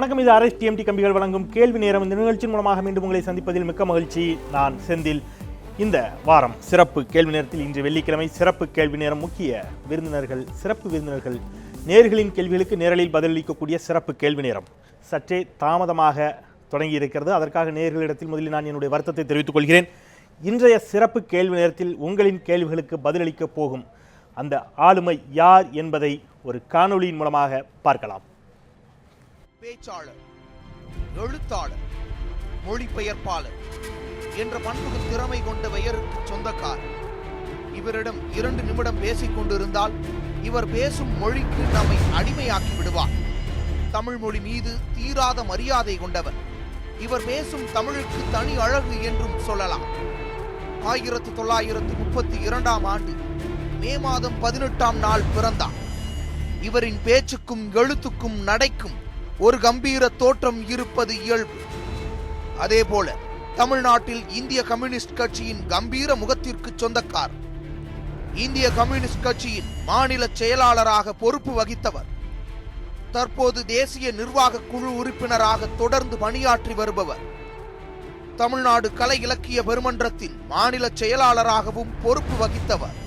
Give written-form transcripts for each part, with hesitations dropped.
வணக்கம். இது RSTMT கம்பிகள் வழங்கும் கேள்வி நேரம். இந்த நிகழ்ச்சியின் மூலமாக மீண்டும் உங்களை சந்திப்பதில் மிக்க மகிழ்ச்சி. நான் செந்தில். இந்த வாரம் சிறப்பு கேள்வி நேரத்தில் இன்று வெள்ளிக்கிழமை சிறப்பு கேள்வி நேரம். முக்கிய விருந்தினர்கள், சிறப்பு விருந்தினர்கள், நேயர்களின் கேள்விகளுக்கு நேரலில் பதிலளிக்கக்கூடிய சிறப்பு கேள்வி நேரம் சற்றே தாமதமாக தொடங்கி இருக்கிறது. அதற்காக நேயர்களிடத்தில் முதலில் நான் என்னுடைய வருத்தத்தை தெரிவித்துக் கொள்கிறேன். இன்றைய சிறப்பு கேள்வி நேரத்தில் உங்களின் கேள்விகளுக்கு பதிலளிக்கப் போகும் அந்த ஆளுமை யார் என்பதை ஒரு காணொளியின் மூலமாக பார்க்கலாம். பேச்சாளர், எழுத்தாளர், மொழிபெயர்ப்பாளர் என்ற பன்முக திறமை கொண்ட பெயருக்கு சொந்தக்காரர். இவரிடம் 2 நிமிடம் பேசிக் கொண்டிருந்தால் இவர் பேசும் மொழிக்கு நம்மை அடிமையாக்கி விடுவார். தமிழ் மொழி மீது தீராத மரியாதை கொண்டவர். இவர் பேசும் தமிழுக்கு தனி அழகு என்றும் சொல்லலாம். 1932ஆம் ஆண்டு மே மாதம் 18ஆம் நாள் பிறந்தார். இவரின் பேச்சுக்கும் எழுத்துக்கும் நடைக்கும் ஒரு கம்பீர தோற்றம் இருப்பது இயல்பு. அதேபோல தமிழ்நாட்டில் இந்திய கம்யூனிஸ்ட் கட்சியின் கம்பீர முகத்திற்கு சொந்தக்காரர். இந்திய கம்யூனிஸ்ட் கட்சியின் மாநில செயலாளராக பொறுப்பு வகித்தவர். தற்போது தேசிய நிர்வாக குழு உறுப்பினராக தொடர்ந்து பணியாற்றி வருபவர். தமிழ்நாடு கலை இலக்கிய பெருமன்றத்தின் மாநில செயலாளராகவும் பொறுப்பு வகித்தவர்.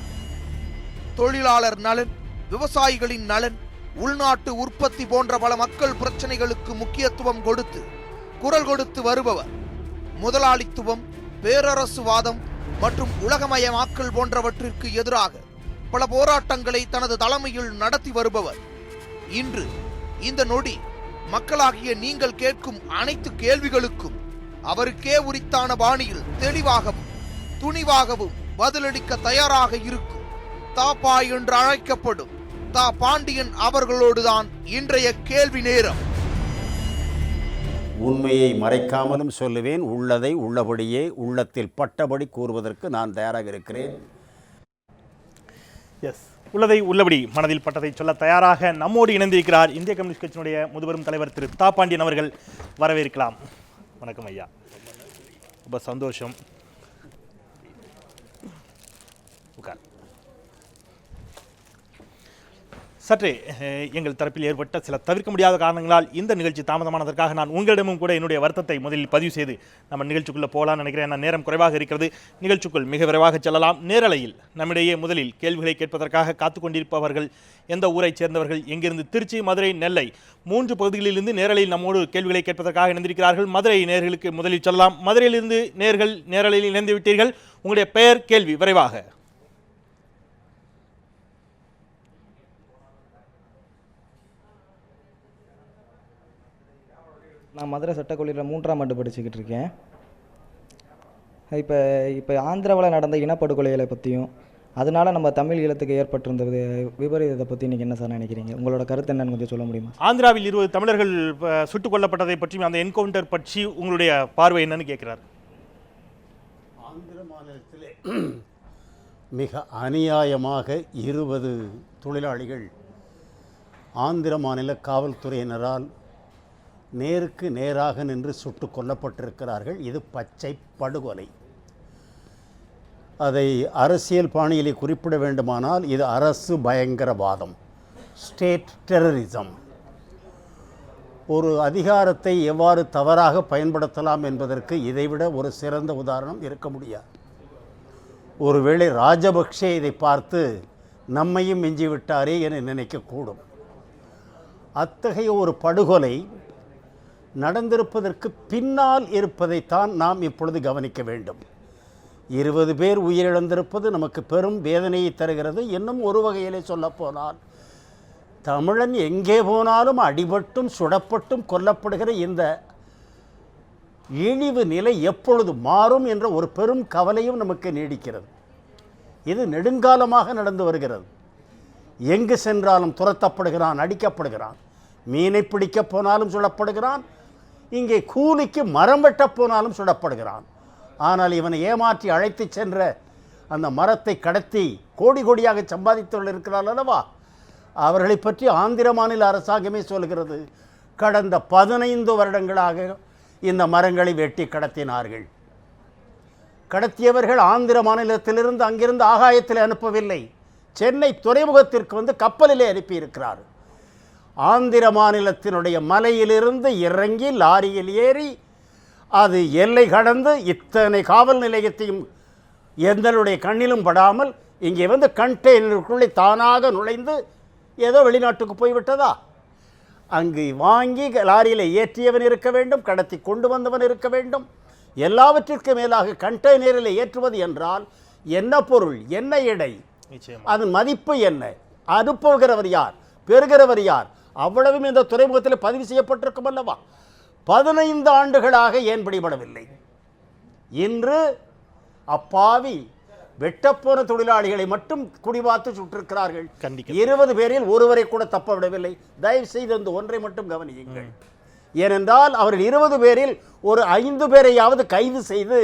தொழிலாளர் நலன், விவசாயிகளின் நலன், உள்நாட்டு உற்பத்தி போன்ற பல மக்கள் பிரச்சனைகளுக்கு முக்கியத்துவம் கொடுத்து குரல் கொடுத்து வருபவர். முதலாளித்துவம், பேரரசுவாதம் மற்றும் உலகமயமாக்கல் போன்றவற்றிற்கு எதிராக பல போராட்டங்களை தனது தலைமையில் நடத்தி வருபவர். இன்று இந்த நொடி மக்களாகிய நீங்கள் கேட்கும் அனைத்து கேள்விகளுக்கும் அவருக்கே உரித்தான பாணியில் தெளிவாகவும் துணிவாகவும் பதிலளிக்க தயாராக இருக்கும் தாப்பா என்று அழைக்கப்படும் தா பாண்டியன் அவர்களோடுதான் இன்றைய கேள்வி நேரம். உண்மையை மறைக்காமலும் சொல்லுவேன். உள்ளதை உள்ளபடியே உள்ளத்தில் பட்டபடி கூறுவதற்கு நான் தயாராக இருக்கிறேன். உள்ளதை உள்ளபடி மனதில் பட்டதை சொல்ல தயாராக நம்மோடு இணைந்திருக்கிறார் இந்திய கம்யூனிஸ்ட் கட்சியினுடைய முதுபெரும் தலைவர் திரு தா பாண்டியன் அவர்கள். வரவேற்கலாம். வணக்கம் ஐயா. ரொம்ப சந்தோஷம். சற்றே எங்கள் தரப்பில் ஏற்பட்ட சில தவிர்க்க முடியாத காரணங்களால் இந்த நிகழ்ச்சி தாமதமானதற்காக நான் உங்களிடமும் கூட என்னுடைய வருத்தத்தை முதலில் பதிவு செய்து நம்ம நிகழ்ச்சிக்குள்ளே போகலான்னு நினைக்கிறேன். ஏன்னா நேரம் குறைவாக இருக்கிறது. நிகழ்ச்சிக்குள் மிக விரைவாக செல்லலாம். நேரலையில் நம்மிடையே முதலில் கேள்விகளை கேட்பதற்காக காத்து கொண்டிருப்பவர்கள் எந்த ஊரைச் சேர்ந்தவர்கள், எங்கிருந்து? திருச்சி, மதுரை, நெல்லை 3 பகுதிகளிலிருந்து நேரலையில் நம்மோடு கேள்விகளை கேட்பதற்காக இணைந்திருக்கிறார்கள். மதுரை நேயர்களுக்கு முதலில் சொல்லலாம். மதுரையிலிருந்து நேயர்கள் நேரலையில் இணைந்து விட்டீர்கள். உங்களுடைய பெயர், கேள்வி விரைவாக. நான் மதுரை சட்டக்கல்லூரியில் 3ஆம் ஆண்டு படிச்சுக்கிட்டு இருக்கேன். இப்போ ஆந்திராவில் நடந்த இனப்படுகொலைகளை பற்றியும் அதனால நம்ம தமிழ் ஈழத்துக்கு ஏற்பட்டிருந்த விபரீதத்தை பற்றி நீங்கள் என்ன சார் நினைக்கிறீங்க? உங்களோட கருத்து என்னன்னு கொஞ்சம் சொல்ல முடியுமா? ஆந்திராவில் 20 தமிழர்கள் சுட்டுக் கொல்லப்பட்டதை பற்றியும் அந்த என்கவுண்டர் பற்றி உங்களுடைய பார்வை என்னன்னு கேட்கிறார். ஆந்திர மாநிலத்திலே மிக அநியாயமாக 20 தொழிலாளிகள் ஆந்திர மாநில காவல்துறையினரால் நேருக்கு நேராக நின்று சுட்டு கொல்லப்பட்டிருக்கிறார்கள். இது பச்சை படுகொலை. அதை அரசியல் பாணியிலே குறிப்பிட வேண்டுமானால் இது அரசு பயங்கரவாதம், ஸ்டேட் டெரரிசம். ஒரு அதிகாரத்தை எவ்வாறு தவறாக பயன்படுத்தலாம் என்பதற்கு இதைவிட ஒரு சிறந்த உதாரணம் இருக்க முடியாது. ஒருவேளை ராஜபக்சே இதை பார்த்து நம்மையும் மிஞ்சிவிட்டாரே என நினைக்கக்கூடும். அத்தகைய ஒரு படுகொலை நடந்திருப்பதற்கு பின்னால் இருப்பதைத்தான் நாம் இப்பொழுது கவனிக்க வேண்டும். 20 பேர் உயிரிழந்திருப்பது நமக்கு பெரும் வேதனையை தருகிறது. இன்னும் ஒரு வகையிலே சொல்லப்போனால் தமிழன் எங்கே போனாலும் அடிபட்டும் சுடப்பட்டும் கொல்லப்படுகிற இந்த இழிவு நிலை எப்பொழுது மாறும் என்ற ஒரு பெரும் கவலையும் நமக்கு நீடிக்கிறது. இது நெடுங்காலமாக நடந்து வருகிறது. எங்கு சென்றாலும் துரத்தப்படுகிறான், அடிக்கப்படுகிறான். மீனை பிடிக்க போனாலும் சுடப்படுகிறான். இங்கே கூலிக்கு மரம் வெட்ட போனாலும் சுடப்படுகிறான். ஆனால் இவனை ஏமாற்றி அழைத்து சென்ற அந்த மரத்தை கடத்தி கோடி கோடியாக சம்பாதித்து இருக்கிறார் அல்லவா, அவர்களை பற்றி ஆந்திர மாநில அரசாங்கமே சொல்கிறது. கடந்த 15 வருடங்களாக இந்த மரங்களை வெட்டி கடத்தினார்கள். கடத்தியவர்கள் ஆந்திர மாநிலத்திலிருந்து அங்கிருந்து ஆகாயத்தில் அனுப்பவில்லை, சென்னை துறைமுகத்திற்கு வந்து கப்பலிலே அனுப்பியிருக்கிறார். ஆந்திர மாநிலத்தினுடைய மலையிலிருந்து இறங்கி லாரியில் ஏறி அது எல்லை கடந்து இத்தனை காவல் நிலையத்தையும் எந்தனுடைய கண்ணிலும் படாமல் இங்கே வந்து கண்டெய்னருக்குள்ளே தானாக நுழைந்து ஏதோ வெளிநாட்டுக்கு போய்விட்டதா? அங்கு வாங்கி லாரியில் ஏற்றியவன் இருக்க வேண்டும், கடத்தி கொண்டு வந்தவன் இருக்க வேண்டும். எல்லாவற்றிற்கு மேலாக கண்டெய்னரில் ஏற்றுவது என்றால் என்ன பொருள், என்ன எடை, அதன் மதிப்பு என்ன, அனுப்புகிறவர் யார், பெறுகிறவர் யார், அவ்வளவும் இந்த துறைமுகத்தில் பதிவு செய்யப்பட்டிருக்கும் அல்லவா? 15 ஆண்டுகளாக ஏன் பிடிபடவில்லை? இன்று அப்பாவி வெட்டப்போன தொழிலாளிகளை மட்டும் குறிபார்த்து சுட்டிருக்கிறார்கள். 20 பேரில் ஒருவரை கூட தப்ப விடவில்லை. தயவு செய்து இந்த ஒன்றை மட்டும் கவனியுங்கள். ஏனென்றால் அவர்கள் 20 பேரில் ஒரு 5 பேரையாவது கைது செய்து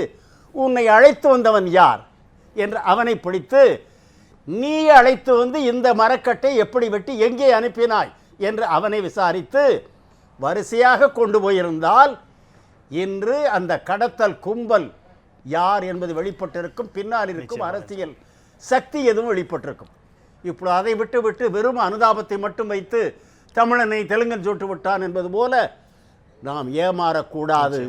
உன்னை அழைத்து வந்தவன் யார் என்று அவனை பிடித்து, நீ அழைத்து வந்து இந்த மரக்கட்டை எப்படி வெட்டி எங்கே அனுப்பினாய் என்று அவனை விசாரித்து வரிசையாக கொண்டு போயிருந்தால் இன்று அந்த கடத்தல் கும்பல் யார் என்பது வெளிப்பட்டிருக்கும். பின்னால் இருக்கும் அரசியல் சக்தி எதுவும் வெளிப்பட்டிருக்கும். இப்பொழுது அதை விட்டு வெறும் அனுதாபத்தை மட்டும் வைத்து தமிழனை தெலுங்கன் சுட்டு விட்டான் என்பது போல நாம் ஏமாறக்கூடாது.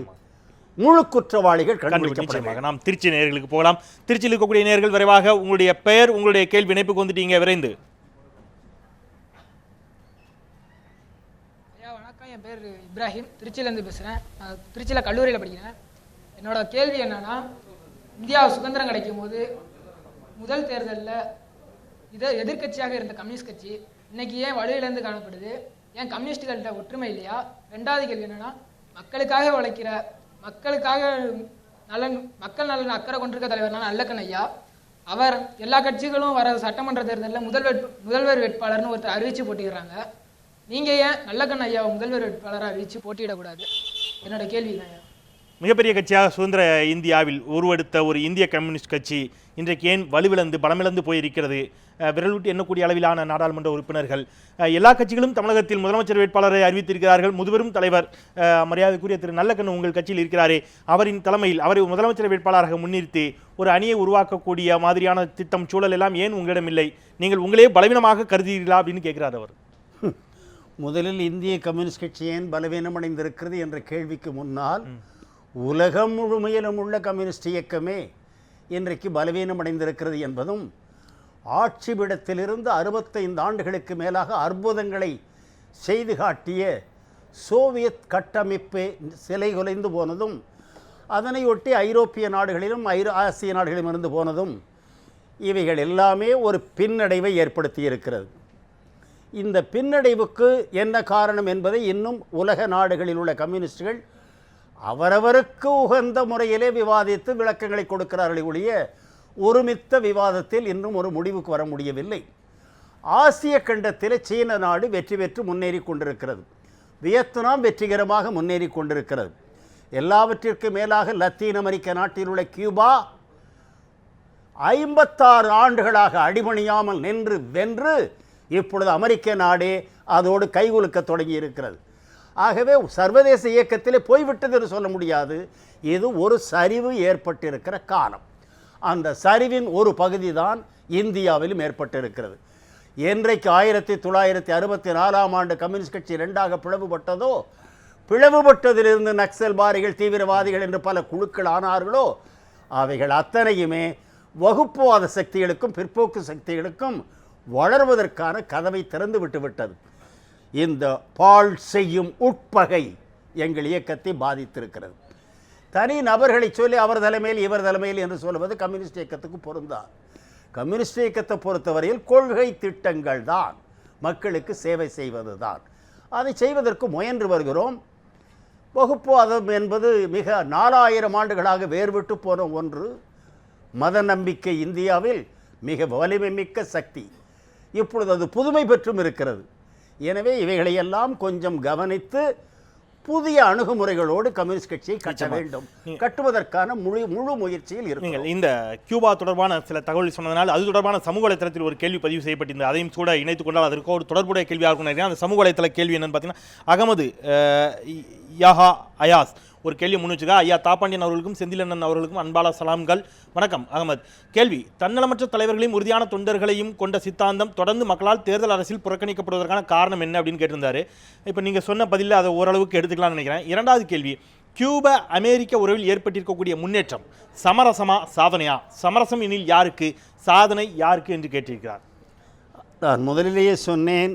முழு குற்றவாளிகள் கண்டுபிடிக்கப்பட. நாம் திருச்சி நேயர்களுக்கு போகலாம். திருச்சியில் இருக்கக்கூடிய நேயர்கள் விரைவாக உங்களுடைய பெயர், உங்களுடைய கேள்வி இணைப்புக்கு வந்துட்டீங்க, விரைந்து. வணக்கம், என் பேர் இப்ராஹிம், திருச்சியிலேருந்து பேசுகிறேன். நான் திருச்சியில் கல்லூரியில் படிக்கிறேன். என்னோட கேள்வி என்னன்னா, இந்தியா சுதந்திரம் கிடைக்கும் போது முதல் தேர்தலில் எதிர்கட்சியாக இருந்த கம்யூனிஸ்ட் கட்சி இன்னைக்கு ஏன் வலுவிலேருந்து காணப்படுது? ஏன் கம்யூனிஸ்டுகள்கிட்ட ஒற்றுமை இல்லையா? ரெண்டாவது கேள்வி என்னன்னா, மக்களுக்காக உழைக்கிற, மக்களுக்காக மக்கள் நலன் அக்கறை கொண்டிருக்க தலைவர்னா நல்லக்கண் ஐயா, அவர் எல்லா கட்சிகளும் வர சட்டமன்ற தேர்தலில் முதல்வர் வேட்பாளர்னு ஒருத்தர் அறிவிச்சு போட்டிடுறாங்க. நீங்கள் ஏன் நல்லக்கண் ஐயா முதல்வர் வேட்பாளரை அறிவிச்சு போட்டியிடக்கூடாது? என்னோட கேள்வி தான். மிகப்பெரிய கட்சியாக சுதந்திர இந்தியாவில் உருவெடுத்த ஒரு இந்திய கம்யூனிஸ்ட் கட்சி இன்றைக்கு ஏன் வலுவிழந்து பலமிழந்து போயிருக்கிறது? விரல் விட்டு எண்ணக்கூடிய அளவிலான நாடாளுமன்ற உறுப்பினர்கள், எல்லா கட்சிகளும் தமிழகத்தில் முதலமைச்சர் வேட்பாளரை அறிவித்திருக்கிறார்கள். முதுபெரும் தலைவர் மரியாதைக்குரிய திரு நல்லக்கண்ணு உங்கள் கட்சியில் இருக்கிறாரே, அவரின் தலைமையில் அவரை முதலமைச்சர் வேட்பாளராக முன்னிறுத்தி ஒரு அணியை உருவாக்கக்கூடிய மாதிரியான திட்டம் சூழல் எல்லாம் ஏன் உங்களிடம் இல்லை? நீங்கள் உங்களே பலவீனமாக கருதுகிறீர்களா அப்படின்னு கேட்கிறார் அவர். முதலில் இந்திய கம்யூனிஸ்ட் கட்சி ஏன் பலவீனமடைந்திருக்கிறது என்ற கேள்விக்கு முன்னால் உலகம் முழுமையிலும் உள்ள கம்யூனிஸ்ட் இயக்கமே இன்றைக்கு பலவீனமடைந்திருக்கிறது என்பதும், ஆட்சி பீடத்திலிருந்து 65 ஆண்டுகளுக்கு மேலாக அற்புதங்களை செய்து காட்டிய சோவியத் கட்டமைப்பு சிலை குலைந்து போனதும், அதனையொட்டி ஐரோப்பிய நாடுகளிலும் ஆசிய நாடுகளிலும் இருந்து போனதும், இவைகள் எல்லாமே ஒரு பின்னடைவை ஏற்படுத்தி இருக்கிறது. இந்த பின்னடைவுக்கு என்ன காரணம் என்பதை இன்னும் உலக நாடுகளில் உள்ள கம்யூனிஸ்டுகள் அவரவருக்கு உகந்த முறையிலே விவாதித்து விளக்கங்களை கொடுக்கிறார்களே ஒழிய ஒருமித்த விவாதத்தில் இன்னும் ஒரு முடிவுக்கு வர முடியவில்லை. ஆசிய கண்டத்தில் சீன நாடு வெற்றி பெற்று முன்னேறி கொண்டிருக்கிறது. வியட்நாம் வெற்றிகரமாக முன்னேறி கொண்டிருக்கிறது. எல்லாவற்றிற்கு மேலாக லத்தீன் அமெரிக்க நாட்டில் உள்ள கியூபா 56 ஆண்டுகளாக அடிபணியாமல் நின்று வென்று இப்பொழுது அமெரிக்க நாடே அதோடு கைகுலுக்க தொடங்கி இருக்கிறது. ஆகவே சர்வதேச இயக்கத்திலே போய்விட்டது என்று சொல்ல முடியாது. இது ஒரு சரிவு ஏற்பட்டிருக்கிற காலம். அந்த சரிவின் ஒரு பகுதி தான் இந்தியாவிலும் ஏற்பட்டிருக்கிறது. என்றைக்கு 1964ஆம் ஆண்டு கம்யூனிஸ்ட் கட்சி 2ஆக பிளவுபட்டதோ, பிளவுபட்டதிலிருந்து நக்சல்பாரிகள், தீவிரவாதிகள் என்று பல குழுக்கள் ஆனார்களோ, அவைகள் அத்தனையுமே வகுப்புவாத சக்திகளுக்கும் பிற்போக்கு சக்திகளுக்கும் வளர்வதற்கான கதவை திறந்து விட்டுவிட்டது. இந்த பால் செய்யும் உட்பகை எங்கள் இயக்கத்தை பாதித்திருக்கிறது. தனி நபர்களை சொல்லி அவர் தலைமையில் இவர் தலைமையில் என்று சொல்வது கம்யூனிஸ்ட் இயக்கத்துக்கு பொருந்தார். கம்யூனிஸ்ட் இயக்கத்தை பொறுத்தவரையில் கொள்கை திட்டங்கள் தான், மக்களுக்கு சேவை செய்வது தான். அதை செய்வதற்கு முயன்று வருகிறோம். வகுப்புவாதம் என்பது மிக 4000 ஆண்டுகளாக வேறுபட்டு போன ஒன்று. மத நம்பிக்கை இந்தியாவில் மிக வலிமை மிக்க சக்தி. இப்பொழுது அது புதுமை பெற்றும் இருக்கிறது. எனவே இவைகளையெல்லாம் கொஞ்சம் கவனித்து புதிய அணுகுமுறைகளோடு கம்யூனிஸ்ட் கட்சியை கட்ட வேண்டும். கட்டுவதற்கான முழு முயற்சியில் இருக்கும். இந்த கியூபா தொடர்பான சில தகவல் சொன்னதனால் அது தொடர்பான சமூக வலைத்தளத்தில் ஒரு கேள்வி பதிவு செய்யப்பட்டிருந்தது. அதையும் கூட இணைத்துக் கொண்டால் அதற்கு ஒரு தொடர்புடைய கேள்வியாக இருக்கும். அந்த சமூக வலைத்தள கேள்வி என்னன்னு பார்த்தீங்கன்னா, அகமது யாஹா அயாஸ் ஒரு கேள்வி முன் வச்சுக்கா. ஐயா தாப்பாண்டியன் அவர்களுக்கும் செந்திலண்ணன் அவர்களுக்கும் அன்பான சலாம்கள். வணக்கம் அகமது. கேள்வி: தன்னலமற்ற தலைவர்களையும் உறுதியான தொண்டர்களையும் கொண்ட சித்தாந்தம் தொடர்ந்து மக்களால் தேர்தல் அரசில் புறக்கணிக்கப்படுவதற்கான காரணம் என்ன அப்படின்னு கேட்டிருந்தாரு. இப்போ நீங்கள் சொன்ன பதிலில் அதை ஓரளவுக்கு எடுத்துக்கலாம்னு நினைக்கிறேன். இரண்டாவது கேள்வி: கியூப அமெரிக்க உறவில் ஏற்பட்டிருக்கக்கூடிய முன்னேற்றம் சமரசமா சாதனையா? சமரசம் எனில் யாருக்கு, சாதனை யாருக்கு என்று கேட்டிருக்கிறார். நான் முதலிலேயே சொன்னேன்,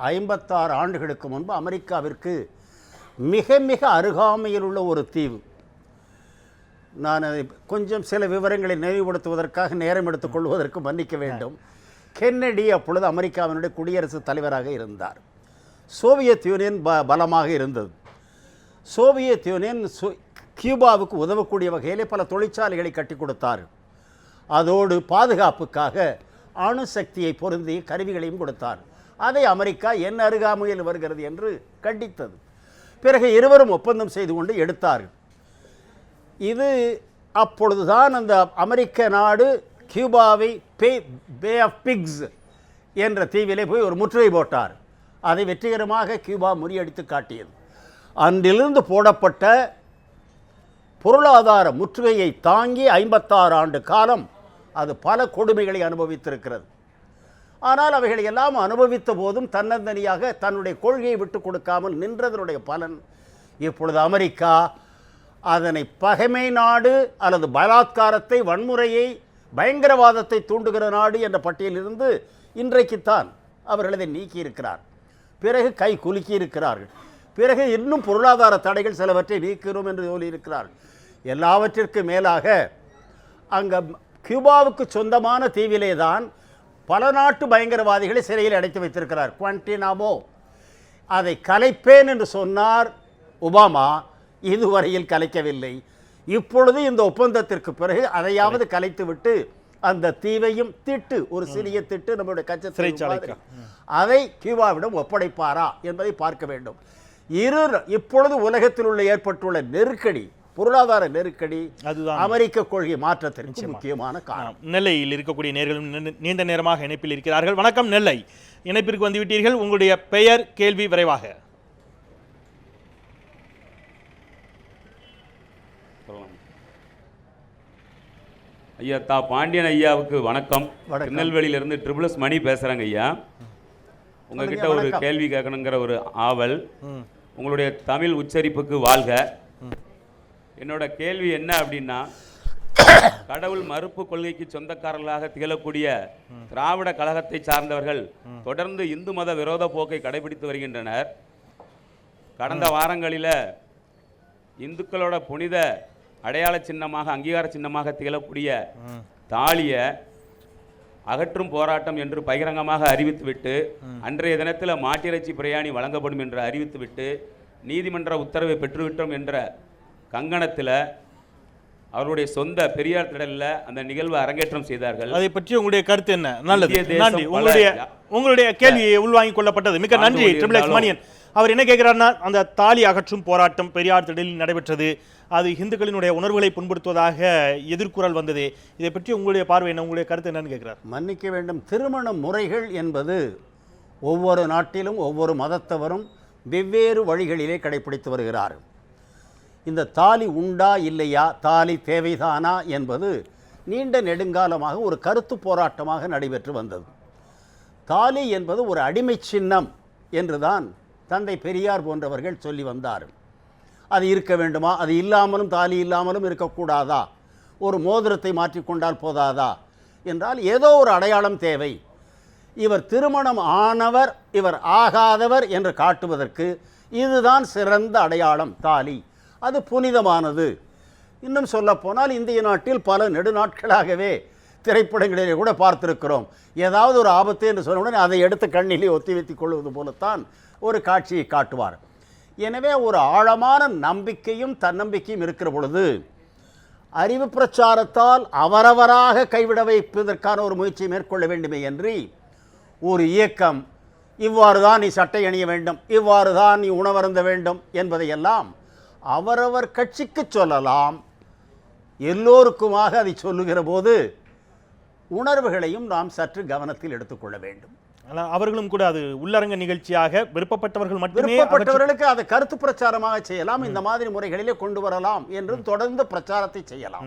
56 ஆண்டுகளுக்கு முன்பு அமெரிக்காவிற்கு மிக மிக அருகாமையில் உள்ள ஒரு தீவு. நான் அதை கொஞ்சம் சில விவரங்களை நினைவுபடுத்துவதற்காக நேரம் எடுத்துக்கொள்வதற்கு மன்னிக்க வேண்டும். கென்னடி அப்பொழுது அமெரிக்காவினுடைய குடியரசுத் தலைவராக இருந்தார். சோவியத் யூனியன் பலமாக இருந்தது. சோவியத் யூனியன் கியூபாவுக்கு உதவக்கூடிய வகையிலே பல தொழிற்சாலைகளை கட்டி கொடுத்தார். அதோடு பாதுகாப்புக்காக அணுசக்தியை பொருந்திய கருவிகளையும் கொடுத்தார். அதை அமெரிக்கா என் அருகாமையில் வருகிறது என்று கண்டித்தது. பிறகு இருவரும் ஒப்பந்தம் செய்து கொண்டு எடுத்தார்கள். இது அப்பொழுதுதான் அந்த அமெரிக்க நாடு கியூபாவை பே ஆஃப் பிக்ஸ் என்ற தீவிலே போய் ஒரு முற்றுகை போட்டார். அதை வெற்றிகரமாக கியூபா முறியடித்து காட்டியது. அன்றிலிருந்து போடப்பட்ட பொருளாதார முற்றுகையை தாங்கி 56 ஆண்டு காலம் அது பல கொடுமைகளை அனுபவித்திருக்கிறது. ஆனால் அவைகளை எல்லாம் அனுபவித்த போதும் தன்னந்தனியாக தன்னுடைய கொள்கையை விட்டு கொடுக்காமல் நின்றதனுடைய பலன் இப்பொழுது அமெரிக்கா அதனை பகைமை நாடு அல்லது பலாத்காரத்தை, வன்முறையை, பயங்கரவாதத்தை தூண்டுகிற நாடு என்ற பட்டியலிருந்து இன்றைக்குத்தான் அவர்கள் அதை நீக்கியிருக்கிறார். பிறகு கை குலுக்கி இருக்கிறார்கள். பிறகு இன்னும் பொருளாதார தடைகள் சிலவற்றை நீக்கிறோம் என்று சொல்லியிருக்கிறார்கள். எல்லாவற்றிற்கு மேலாக அங்கே கியூபாவுக்கு சொந்தமான தீவிலே தான் பல நாட்டு பயங்கரவாதிகளை சிறையில் அடைத்து வைத்திருக்கிறார். குவான்டினாமோ அதை கலைப்பேன் என்று சொன்னார் ஒபாமா, இதுவரையில் கலைக்கவில்லை. இப்பொழுது இந்த ஒப்பந்தத்திற்கு பிறகு அதையாவது கலைத்துவிட்டு அந்த தீவையும் திட்டு, ஒரு சிறிய திட்டு நம்முடைய கச்சை அதை கியூபாவிடம் ஒப்படைப்பாரா என்பதை பார்க்க வேண்டும். இப்பொழுது உலகத்தில் உள்ள ஏற்பட்டுள்ள நெருக்கடி, பொருளாதார நெருக்கடி, அதுதான் அமெரிக்க கொள்கை மாற்றத்திற்கு முக்கியமான காரணம். நெல்லையில் இருக்கக்கூடிய நேயர்களும் நீண்ட நேரமாக இணைப்பில் இருக்கிறார்கள். வணக்கம் நெல்லை, இணைப்பிற்கு வந்துவிட்டீர்கள். உங்களுடைய பெயர், கேள்வி விரைவாக. ஐயா பாண்டியன் ஐயாவுக்கு வணக்கம். திருநெல்வேலியிலிருந்து ட்ரிபிள்எஸ் மணி பேசுகிறேங்க ஐயா. உங்ககிட்ட ஒரு கேள்வி கேட்கணுங்கிற ஒரு ஆவல். உங்களுடைய தமிழ் உச்சரிப்புக்கு வாழ்க. என்னோட கேள்வி என்ன அப்படின்னா, கடவுள் மறுப்பு கொள்கைக்கு சொந்தக்காரர்களாக திகழக்கூடிய திராவிட கழகத்தை சார்ந்தவர்கள் தொடர்ந்து இந்து மத விரோத போக்கை கடைபிடித்து வருகின்றனர். கடந்த வாரங்களில் இந்துக்களோட புனித அடையாள சின்னமாக, அங்கீகார சின்னமாக திகழக்கூடிய தாலியை அகற்றும் போராட்டம் என்று பகிரங்கமாக அறிவித்துவிட்டு, அன்றைய தினத்தில் மாட்டிறைச்சி பிரியாணி வழங்கப்படும் என்று அறிவித்துவிட்டு, நீதிமன்ற உத்தரவை பெற்றுவிட்டோம் என்ற கங்கணத்தில் அவருடைய சொந்த பெரியார் திடலில் அந்த நிகழ்வு அரங்கேற்றம் செய்தார்கள். அதை பற்றி உங்களுடைய கருத்து என்ன? நல்லது, நன்றி. உங்களுடைய கேள்வி உள்வாங்கிக் கொள்ளப்பட்டது. மிக நன்றி. ட்ரிபிள்எக்ஸ் மணியன் அவர் என்ன கேட்கிறார்னா, அந்த தாலி அகற்றும் போராட்டம் பெரியார் திடலில் நடைபெற்றது, அது இந்துக்களினுடைய உணர்வுகளை புண்படுத்துவதாக எதிர்குரல் வந்தது. இதை பற்றி உங்களுடைய பார்வை என்ன, உங்களுடைய கருத்து என்னன்னு கேட்கிறார். மன்னிக்க வேண்டும், திருமண முறைகள் என்பது ஒவ்வொரு நாட்டிலும் ஒவ்வொரு மதத்தவரும் வெவ்வேறு வழிகளிலே கடைபிடித்து வருகிறார்கள். இந்த தாலி உண்டா இல்லையா, தாலி தேவைதானா என்பது நீண்ட நெடுங்காலமாக ஒரு கருத்து போராட்டமாக நடைபெற்று வந்தது. தாலி என்பது ஒரு அடிமை சின்னம் என்றுதான் தந்தை பெரியார் போன்றவர்கள் சொல்லி வந்தார்கள். அது இருக்க வேண்டுமா, அது இல்லாமலும் தாலி இல்லாமலும் இருக்கக்கூடாதா, ஒரு மோதிரத்தை மாற்றிக்கொண்டால் போதாதா என்றால் ஏதோ ஒரு அடையாளம் தேவை. இவர் திருமணம் ஆனவர், இவர் ஆகாதவர் என்று காட்டுவதற்கு இதுதான் சிறந்த அடையாளம் தாலி. அது புனிதமானது. இன்னும் சொல்லப்போனால் இந்திய நாட்டில் பல நெடுநாட்களாகவே திரைப்படங்களிலே கூட பார்த்திருக்கிறோம். ஏதாவது ஒரு ஆபத்து என்று சொன்னவுடனே அதை எடுத்து கண்ணிலே ஒத்தி வைத்துக் கொள்வது போலத்தான் ஒரு காட்சியை காட்டுவார். எனவே ஒரு ஆழமான நம்பிக்கையும் தன்னம்பிக்கையும் இருக்கிற பொழுது அறிவு பிரச்சாரத்தால் அவரவராக கைவிட வைப்பதற்கான ஒரு முயற்சியை மேற்கொள்ள வேண்டுமே என்று ஒரு இயக்கம் இவ்வாறு தான் நீ சட்டை அணிய வேண்டும், இவ்வாறு தான் நீ உணவருந்த வேண்டும் என்பதையெல்லாம் அவரவர் கட்சிக்கு சொல்லலாம். எல்லோருக்குமாக அதை சொல்லுகிற போது உணர்வுகளையும் நாம் சற்று கவனத்தில் எடுத்துக்கொள்ள வேண்டும். அவர்களும் கூட அது உள்ளரங்க நிகழ்ச்சியாக விருப்பப்பட்டவர்கள் மட்டுமே விருப்பப்பட்டவர்களுக்கு அதை கருத்து பிரச்சாரமாக செய்யலாம், இந்த மாதிரி முறைகளிலே கொண்டு வரலாம் என்று தொடர்ந்து பிரச்சாரத்தை செய்யலாம்.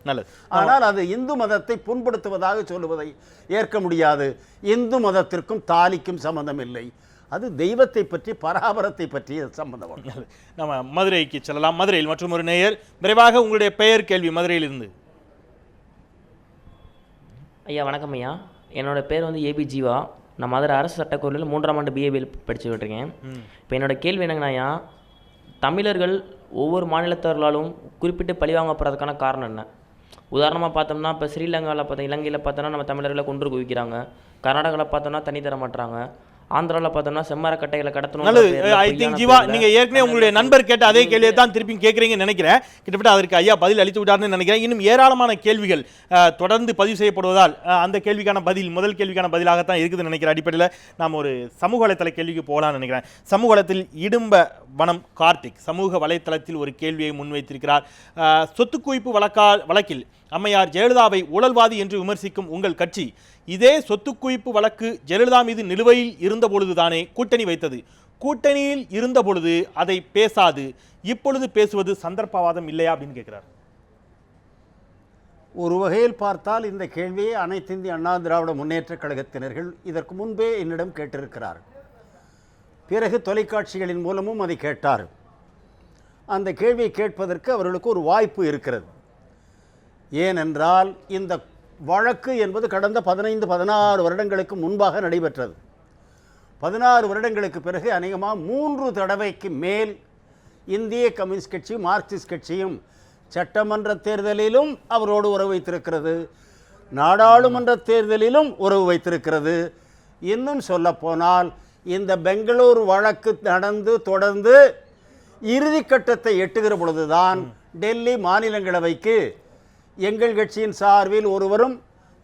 நல்லது. ஆனால் அது இந்து மதத்தை புண்படுத்துவதாக சொல்லுவதை ஏற்க முடியாது. இந்து மதத்திற்கும் தாலிக்கும் சம்பந்தம் இல்லை, அது தெய்வத்தை பற்றி பராபரத்தை பற்றிய சம்பந்தம். நம்ம மதுரைக்கு செல்லலாம். மதுரையில் மற்றும் ஒரு நேயர், விரைவாக உங்களுடைய பெயர் கேள்வி மதுரையிலிருந்து. ஐயா வணக்கம் ஐயா, என்னோட பேர் வந்து ஏபி ஜீவா. நான் மதுரை அரசு சட்டக்கல்லூரியில் 3ஆம் ஆண்டு பிஏபிஎல் படிச்சுக்கிட்டு இருக்கேன். இப்போ என்னோட கேள்வி என்னங்கண்ணா ஐயா, தமிழர்கள் ஒவ்வொரு மாநிலத்தவர்களாலும் குறிப்பிட்டு பழிவாங்கப்படுறதுக்கான காரணம் என்ன? உதாரணமாக பார்த்தோம்னா இப்போ ஸ்ரீலங்காவில் பார்த்தோம், இலங்கையில் பார்த்தோம்னா நம்ம தமிழர்களை கொன்று குவிக்கிறாங்க, கர்நாடகாவில் பார்த்தோம்னா தண்ணி தர மாட்டாங்க, ஆந்திராவில் பார்த்தோம்னா செம்மரக்கட்டைகளை கடத்தணும். நல்லது. ஐ திங்க் ஜீவா, நீங்க ஏற்கனவே உங்களுடைய நண்பர் கேட்ட அதே கேள்வியை தான் திருப்பி கேட்குறீங்கன்னு நினைக்கிறேன். கிட்டத்தட்ட அதற்கு ஐயா பதில் அளித்து விட்டார்னு நினைக்கிறேன். இன்னும் ஏராளமான கேள்விகள் தொடர்ந்து பதிவு செய்யப்படுவதால் அந்த கேள்விக்கான பதில் முதல் கேள்விக்கான பதிலாகத்தான் இருக்குதுன்னு நினைக்கிற அடிப்படையில் நாம் ஒரு சமூக வலைத்தள கேள்விக்கு போகலாம்னு நினைக்கிறேன். சமூக வலைத்தில் இடும்ப வனம் கார்த்திக் சமூக வலைத்தளத்தில் ஒரு கேள்வியை முன்வைத்திருக்கிறார். சொத்து குவிப்பு வழக்கில் அம்மையார் ஜெயலலிதாவை ஊழல்வாதி என்று விமர்சிக்கும் உங்கள் கட்சி இதே சொத்து குவிப்பு வழக்கு ஜெயலலிதா மீது நிலுவையில் இருந்த பொழுதுதானே கூட்டணி வைத்தது. கூட்டணியில் இருந்த பொழுது அதை பேசாது இப்பொழுது பேசுவது சந்தர்ப்பவாதம் இல்லையா அப்படின்னு கேட்கிறார். ஒரு வகையில் பார்த்தால் இந்த கேள்வியை அனைத்து இந்திய அண்ணா திராவிட முன்னேற்ற கழகத்தினர்கள் இதற்கு முன்பே என்னிடம் கேட்டிருக்கிறார். பிறகு தொலைக்காட்சிகளின் மூலமும் அதை கேட்டார். அந்த கேள்வியை கேட்பதற்கு அவர்களுக்கு ஒரு வாய்ப்பு இருக்கிறது. ஏனென்றால் இந்த வழக்கு என்பது கடந்த 15-16 வருடங்களுக்கு முன்பாக நடைபெற்றது. 16 வருடங்களுக்கு பிறகு அநேகமாக 3 தடவைக்கு மேல் இந்திய கம்யூனிஸ்ட் கட்சியும் மார்க்சிஸ்ட் கட்சியும் சட்டமன்ற தேர்தலிலும் அவரோடு உறவு வைத்திருக்கிறது, நாடாளுமன்ற தேர்தலிலும் உறவு வைத்திருக்கிறது. இன்னும் சொல்லப்போனால் இந்த பெங்களூர் வழக்கு நடந்து தொடர்ந்து இறுதிக்கட்டத்தை எட்டுகிற பொழுதுதான் டெல்லி மாநிலங்களவைக்கு எங்கள் கட்சியின் சார்பில் ஒருவரும்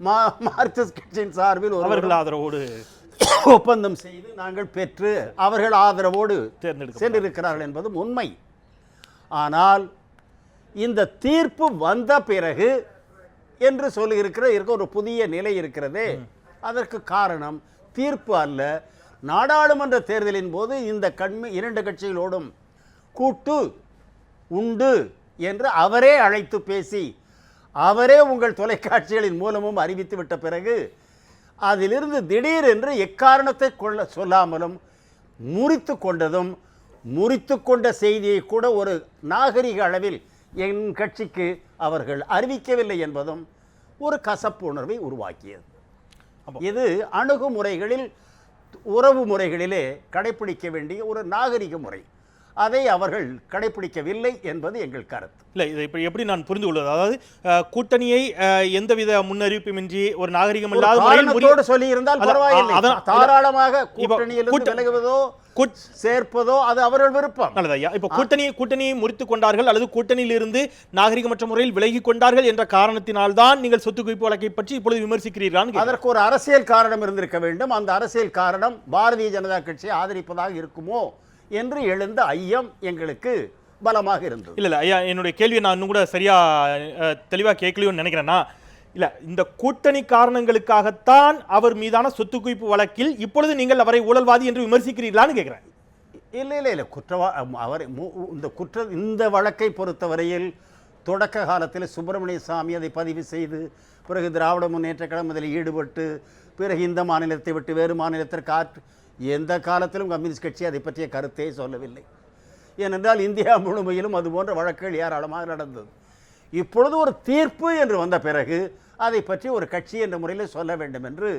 மார்க்சிஸ்ட் கட்சியின் சார்பில் ஒருவர்கள் ஆதரவோடு ஒப்பந்தம் செய்து நாங்கள் பெற்று அவர்கள் ஆதரவோடு சென்றிருக்கிறார்கள் என்பதும் உண்மை. ஆனால் இந்த தீர்ப்பு வந்த பிறகு என்று சொல்லியிருக்கிற ஒரு புதிய நிலை இருக்கிறதே, அதற்கு காரணம் தீர்ப்பு அல்ல. நாடாளுமன்ற தேர்தலின் போது இந்த 2 கட்சிகளோடும் கூட்டு உண்டு என்று அவரே அழைத்து பேசி அவரே உங்கள் தொலைக்காட்சிகளின் மூலமும் அறிவித்து விட்ட பிறகு அதிலிருந்து திடீரென்று எக்காரணத்தை சொல்லாமலும் முறித்து கொண்டதும், முறித்து கொண்ட செய்தியை கூட ஒரு நாகரிக அளவில் என் கட்சிக்கு அவர்கள் அறிவிக்கவில்லை என்பதும் ஒரு கசப்பு உணர்வை உருவாக்கியது. இது அணுகுமுறைகளில் உறவு முறைகளிலே கடைப்பிடிக்க வேண்டிய ஒரு நாகரிக முறை. அதை அவர்கள் கடைபிடிக்கவில்லை என்பது எங்கள் கருத்து. இல்லை, இதை இப்போ எப்படி நான் புரிந்து கொள்வது, அதாவது கூட்டணியை எந்தவித முன்னறிவிப்புமின்றி ஒரு நாகரிகம் இல்லாத முறையில் சொல்லி இருந்தால் பரவாயில்லை, தாராளமாக கூட்டணியிலிருந்து விலகுவதோ சேர்ப்பதோ அது அவர்கள் விருப்பம். நல்லது ஐயா. இப்போ கூட்டணியை முறித்துக் கொண்டார்கள் அல்லது கூட்டணியிலிருந்து நாகரிகமற்ற முறையில் விலகி கொண்டார்கள் என்ற காரணத்தினால்தான் நீங்கள் சொத்து குவிப்பு வழக்கை பற்றி இப்பொழுது விமர்சிக்கிறீர்கள். அதற்கு ஒரு அரசியல் காரணம் இருந்திருக்க வேண்டும். அந்த அரசியல் காரணம் பாரதிய ஜனதா கட்சியை ஆதரிப்பதாக இருக்குமோ என்று எழுந்த ஐயம் எங்களுக்கு பலமாக இருந்தது. இல்லை ஐயா, என்னுடைய கேள்வியை நான் இன்னும் கூட சரியா தெளிவாக கேட்கலையோன்னு நினைக்கிறேன்னா, இல்லை இந்த கூட்டணி காரணங்களுக்காகத்தான் அவர் மீதான சொத்து குவிப்பு வழக்கில் இப்பொழுது நீங்கள் அவரை ஊழல்வாதி என்று விமர்சிக்கிறீர்களான்னு கேட்குறேன். இல்லை அவரை இந்த வழக்கை பொறுத்தவரையில் தொடக்க காலத்தில் சுப்பிரமணிய சாமி அதை பதிவு செய்து பிறகு திராவிட முன்னேற்ற கழகம் அதில் ஈடுபட்டு பிறகு இந்த மாநிலத்தை விட்டு வேறு மாநிலத்திற்கு எந்த காலத்திலும் கம்யூனிஸ்ட் கட்சி அதை பற்றிய கருத்தே சொல்லவில்லை. ஏனென்றால் இந்தியா முழுமையிலும் அது போன்ற வழக்குகள் ஏராளமாக நடந்தது. இப்பொழுது ஒரு தீர்ப்பு என்று வந்த பிறகு அதை பற்றி ஒரு கட்சி என்ற முறையில் சொல்ல வேண்டும் என்று